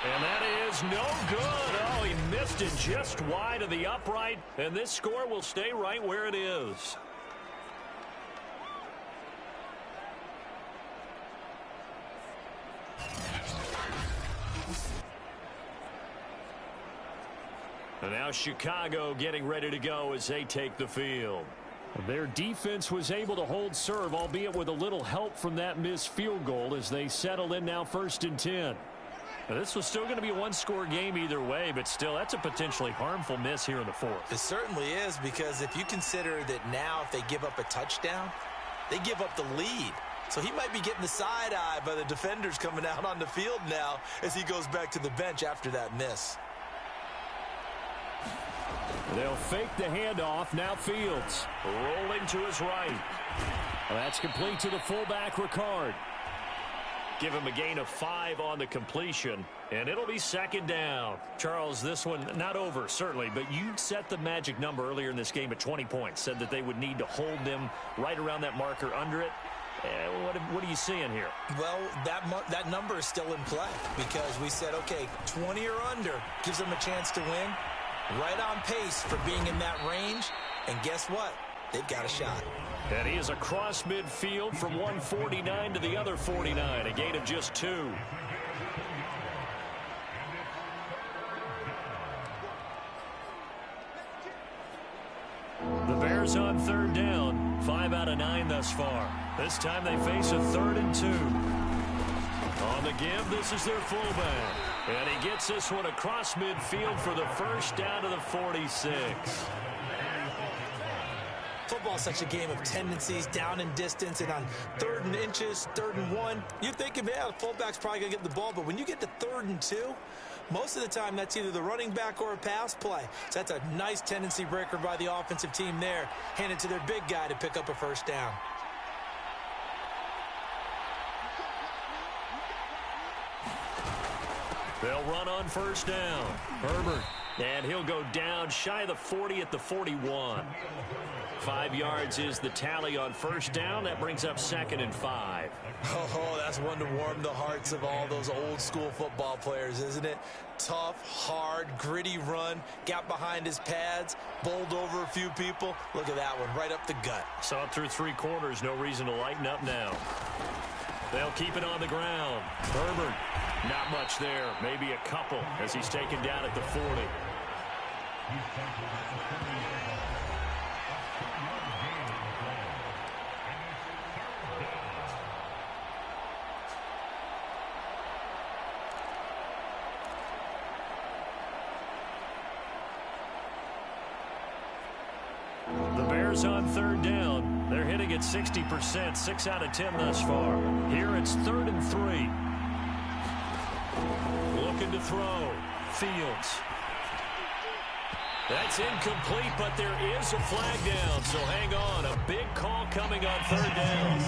And that is no good. Oh, he missed it just wide of the upright, and this score will stay right where it is. And now Chicago getting ready to go as they take the field. Their defense was able to hold serve, albeit with a little help from that missed field goal as they settle in now 1st and 10. Now, this was still going to be a one-score game either way, but still, that's a potentially harmful miss here in the 4th. It certainly is, because if you consider that now if they give up a touchdown, they give up the lead. So he might be getting the side eye by the defenders coming out on the field now as he goes back to the bench after that miss. They'll fake the handoff. Now Fields rolling to his right. Well, that's complete to the fullback, Ricard. Give him a gain of 5 on the completion, and it'll be second down. Charles, this one not over, certainly, but you set the magic number earlier in this game at 20 points, said that they would need to hold them right around that marker under it. What are you seeing here? Well, that number is still in play because we said, okay, 20 or under gives them a chance to win. Right on pace for being in that range, and guess what? They've got a shot. And he is across midfield from 149 to the other 49, a gain of just 2. Bears on third down. 5 out of 9 thus far. This time they face a 3rd and 2. On the give, this is their fullback. And he gets this one across midfield for the first down to the 46. Football's such a game of tendencies, down in distance, and on 3rd and inches, 3rd and 1, you're thinking, yeah, the fullback's probably going to get the ball. But when you get to 3rd and 2, most of the time that's either the running back or a pass play. So that's a nice tendency breaker by the offensive team there. Hand it to their big guy to pick up a first down. They'll run on first down. Herbert. And he'll go down shy of the 40 at the 41. 5 yards is the tally on first down. That brings up 2nd and 5. Oh, that's one to warm the hearts of all those old school football players, isn't it? Tough, hard, gritty run. Got behind his pads, bowled over a few people. Look at that one, right up the gut. Saw it through 3 quarters. No reason to lighten up now. They'll keep it on the ground. Herbert, not much there. Maybe a couple as he's taken down at the 40. The Bears on third down. They're hitting at 60%, 6 out of 10 thus far. Here it's 3rd and 3. Looking to throw. Fields. That's incomplete, but there is a flag down, so hang on. A big call coming on 3rd down.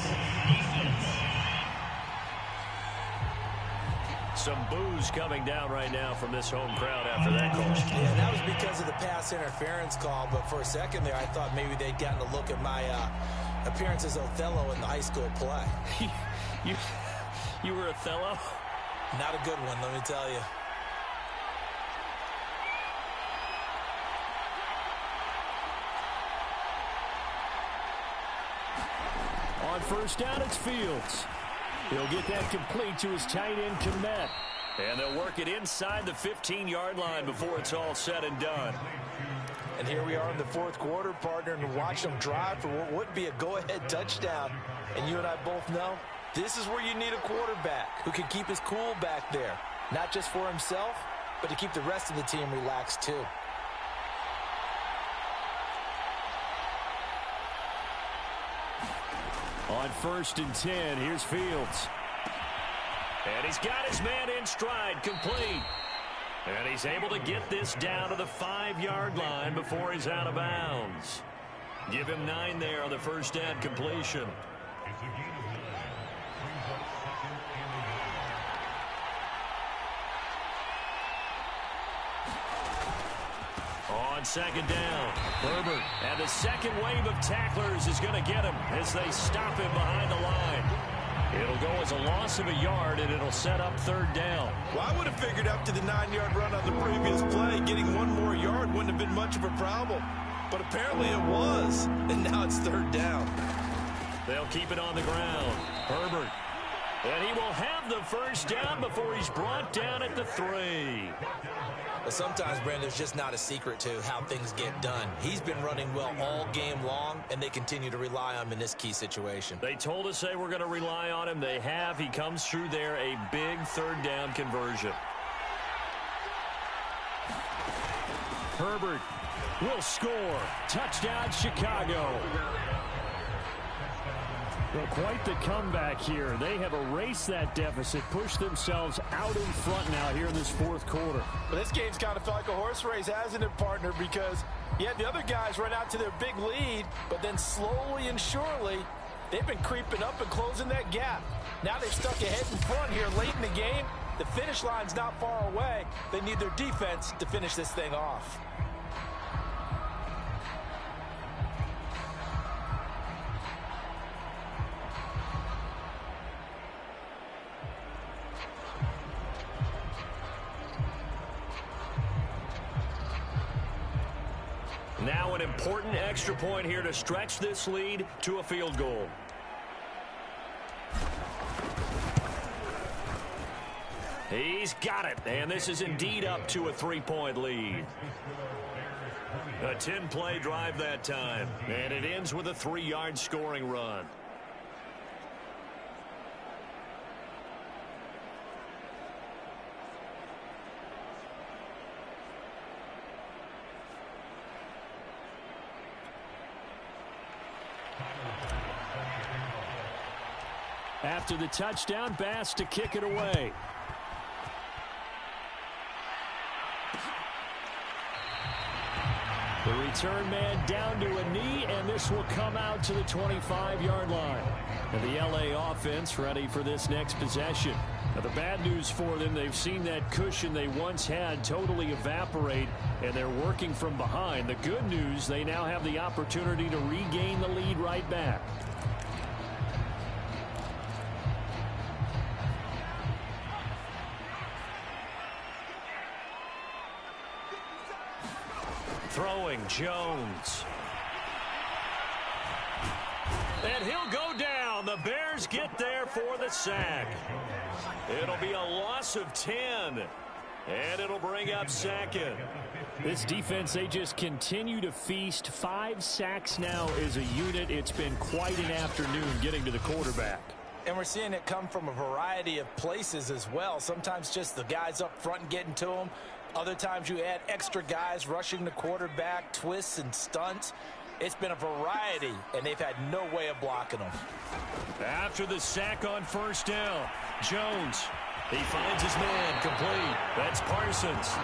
Some boos coming down right now from this home crowd after that call. Yeah, that was because of the pass interference call, but for a second there I thought maybe they'd gotten a look at my appearance as Othello in the high school play. You were Othello? Not a good one, let me tell you. On first down, it's Fields. He'll get that complete to his tight end, Kmet. And they'll work it inside the 15-yard line before it's all said and done. And here we are in the 4th quarter, partner, and watch them drive for what would be a go-ahead touchdown. And you and I both know this is where you need a quarterback who can keep his cool back there. Not just for himself, but to keep the rest of the team relaxed too. On 1st and 10, here's Fields. And he's got his man in stride, complete. And he's able to get this down to the 5-yard line before he's out of bounds. Give him 9 there on the first down completion. On 2nd down, Herbert. And the second wave of tacklers is going to get him as they stop him behind the line. It'll go as a loss of a yard, and it'll set up 3rd down. Well, I would have figured after the 9-yard run on the previous play, getting 1 more yard wouldn't have been much of a problem. But apparently it was, and now it's 3rd down. They'll keep it on the ground. Herbert. And he will have the first down before he's brought down at the 3. But sometimes, Brandon, there's just not a secret to how things get done. He's been running well all game long, and they continue to rely on him in this key situation. They told us they were going to rely on him. They have. He comes through there, a big 3rd down conversion. Herbert will score. Touchdown, Chicago. Well, quite the comeback here. They have erased that deficit, pushed themselves out in front now here in this 4th quarter. Well, this game's kind of felt like a horse race, hasn't it, partner? Because you had the other guys run out to their big lead, but then slowly and surely, they've been creeping up and closing that gap. Now they've stuck ahead in front here late in the game. The finish line's not far away. They need their defense to finish this thing off. Now an important extra point here to stretch this lead to a field goal. He's got it, and this is indeed up to a 3-point lead. A 10-play drive that time, and it ends with a 3-yard scoring run. After the touchdown, Bass to kick it away. The return man down to a knee, and this will come out to the 25-yard line. And the L.A. offense ready for this next possession. Now, the bad news for them, they've seen that cushion they once had totally evaporate, and they're working from behind. The good news, they now have the opportunity to regain the lead right back. Throwing Jones. And he'll go down. The Bears get there for the sack. It'll be a loss of 10. And it'll bring up second. This defense, they just continue to feast. 5 sacks now as a unit. It's been quite an afternoon getting to the quarterback. And we're seeing it come from a variety of places as well. Sometimes just the guys up front getting to them. Other times you add extra guys rushing the quarterback, twists and stunts. It's been a variety, and they've had no way of blocking them. After the sack on first down, Jones, he finds his man complete. That's Parsons.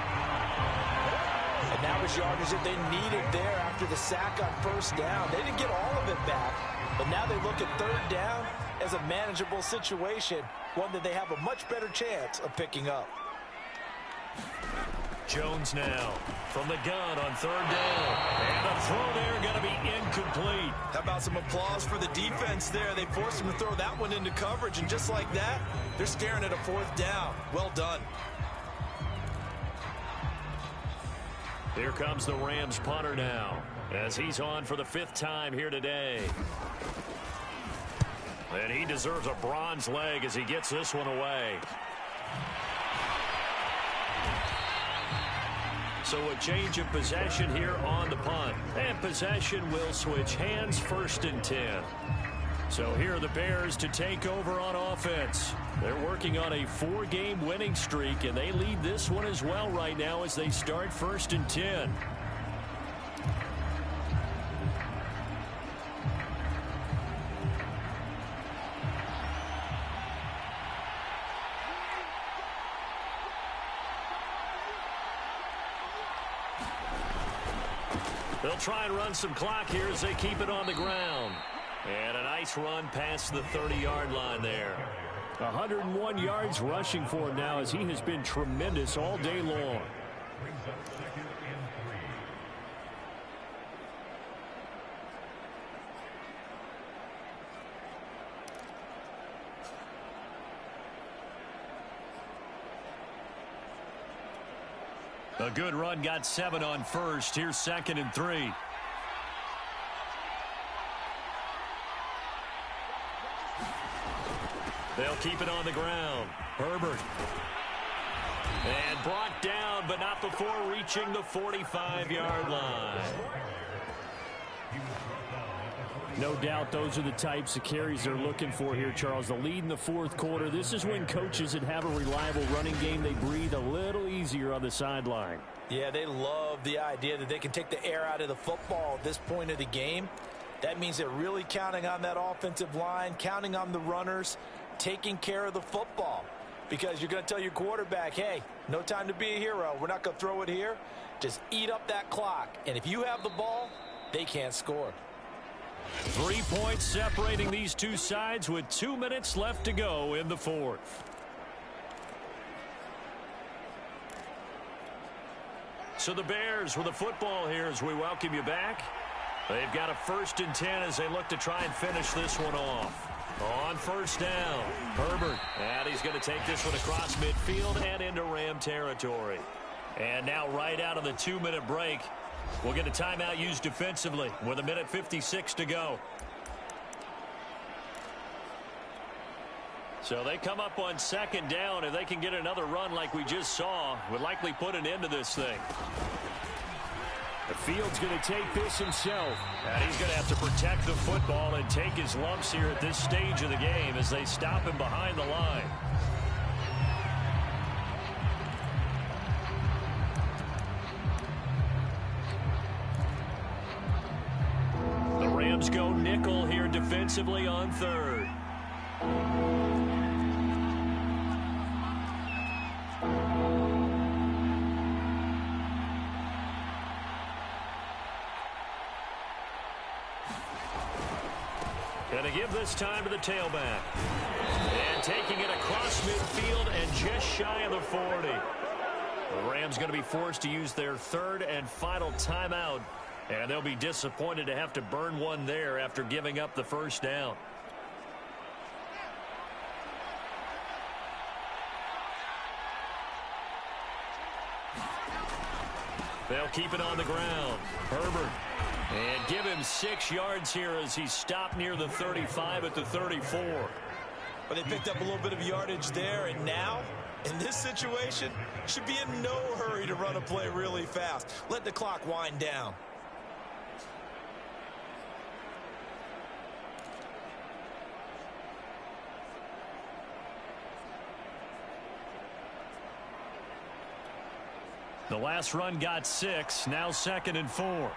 And that was yardage that they needed there after the sack on first down. They didn't get all of it back, but now they look at third down as a manageable situation, one that they have a much better chance of picking up. Jones now from the gun on third down. And a throw there going to be incomplete. How about some applause for the defense there? They forced him to throw that one into coverage, and just like that, they're staring at a fourth down. Well done. Here comes the Rams punter now as he's on for the 5th time here today. And he deserves a bronze leg as he gets this one away. So a change of possession here on the punt. And possession will switch hands, 1st and 10. So here are the Bears to take over on offense. They're working on a 4-game winning streak, and they lead this one as well right now as they start 1st and 10. They'll try and run some clock here as they keep it on the ground. And a nice run past the 30-yard line there. 101 yards rushing for him now as he has been tremendous all day long. A good run, got 7 on first. Here's 2nd and 3. They'll keep it on the ground. Herbert. And brought down, but not before reaching the 45-yard line. No doubt those are the types of carries they're looking for here, Charles. The lead in the 4th quarter. This is when coaches that have a reliable running game, they breathe a little easier on the sideline. Yeah, they love the idea that they can take the air out of the football at this point of the game. That means they're really counting on that offensive line, counting on the runners, taking care of the football. Because you're going to tell your quarterback, hey, no time to be a hero. We're not going to throw it here. Just eat up that clock. And if you have the ball, they can't score. 3 points separating these two sides with 2 minutes left to go in the 4th. So the Bears with the football here as we welcome you back. They've got a 1st and 10 as they look to try and finish this one off. On first down, Herbert. And he's going to take this one across midfield and into Ram territory. And now right out of the 2-minute break, we'll get a timeout used defensively with 1:56 to go. So they come up on second down. If they can get another run like we just saw, would likely put an end to this thing. The field's going to take this himself. And he's going to have to protect the football and take his lumps here at this stage of the game as they stop him behind the line. The Rams go nickel here defensively on third. Going to give this time to the tailback. And taking it across midfield and just shy of the 40. The Rams going to be forced to use their third and final timeout. And they'll be disappointed to have to burn one there after giving up the first down. They'll keep it on the ground. Herbert. And give him 6 yards here as he stopped near the 35 at the 34. But they picked up a little bit of yardage there, and now, in this situation, should be in no hurry to run a play really fast. Let the clock wind down. The last run got 6, now 2nd and 4.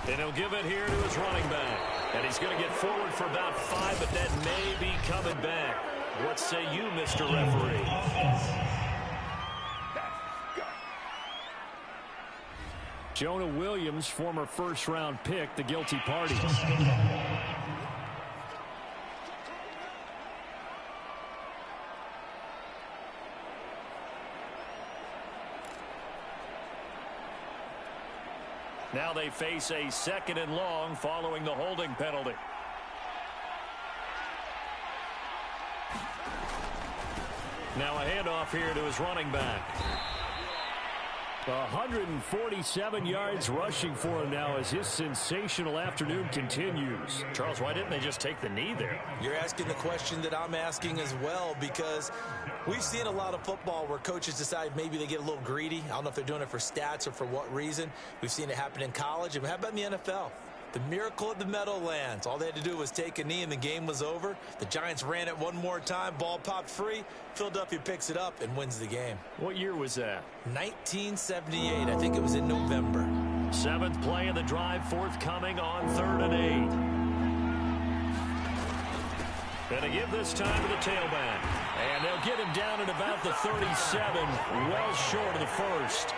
And he'll give it here to his running back. And he's going to get forward for about 5, but that may be coming back. What say you, Mr. Referee? Jonah Williams, former first-round pick, the guilty party. Now they face a 2nd and long following the holding penalty. Now a handoff here to his running back. 147 yards rushing for him now as his sensational afternoon continues. Charles, why didn't they just take the knee there? You're asking the question that I'm asking as well, because we've seen a lot of football where coaches decide maybe they get a little greedy. I don't know if they're doing it for stats or for what reason. We've seen it happen in college. And how about in the NFL? The miracle of the Meadowlands. All they had to do was take a knee and the game was over. The Giants ran it one more time. Ball popped free. Philadelphia picks it up and wins the game. What year was that? 1978. I think it was in November. 7th play of the drive forthcoming on 3rd and 8. And to give this time to the tailback. And they'll get him down at about the 37, well short of the first.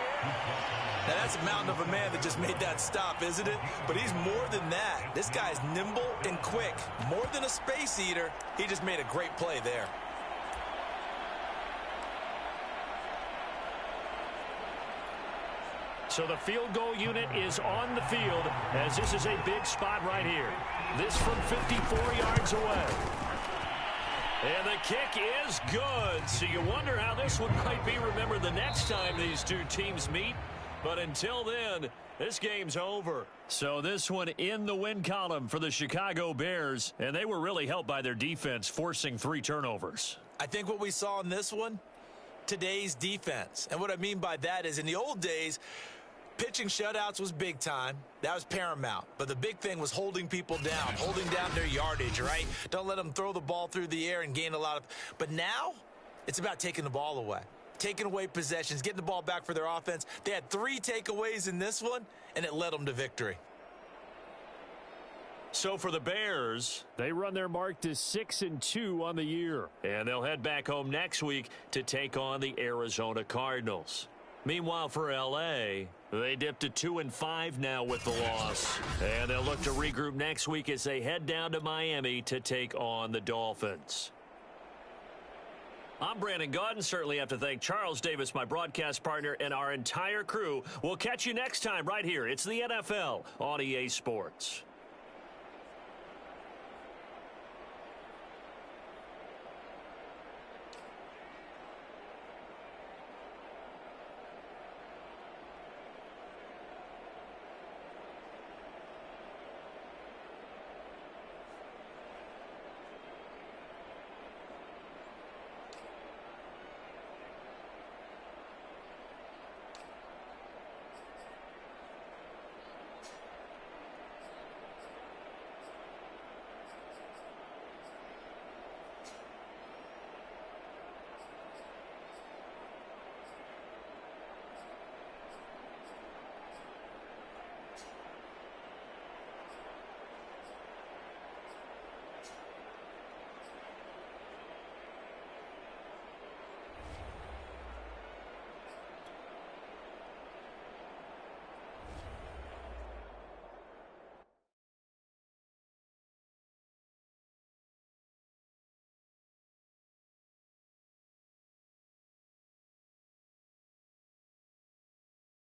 Now, that's a mountain of a man that just made that stop, isn't it? But he's more than that. This guy's nimble and quick. More than a space eater. He just made a great play there. So the field goal unit is on the field as this is a big spot right here. This from 54 yards away. And the kick is good. So you wonder how this one might be remembered the next time these two teams meet. But until then, this game's over. So this one in the win column for the Chicago Bears. And they were really helped by their defense, forcing 3 turnovers. I think what we saw in this one, today's defense. And what I mean by that is in the old days, pitching shutouts was big time. That was paramount. But the big thing was holding people down, holding down their yardage, right? Don't let them throw the ball through the air and gain a lot of. But now it's about taking the ball away. Taking away possessions, getting the ball back for their offense. They had 3 takeaways in this one, and it led them to victory. So for the Bears, they run their mark to 6-2 on the year. And they'll head back home next week to take on the Arizona Cardinals. Meanwhile, for L.A., they dipped to 2-5 now with the loss. And they'll look to regroup next week as they head down to Miami to take on the Dolphins. I'm Brandon Gaudin. Certainly have to thank Charles Davis, my broadcast partner, and our entire crew. We'll catch you next time right here. It's the NFL on EA Sports.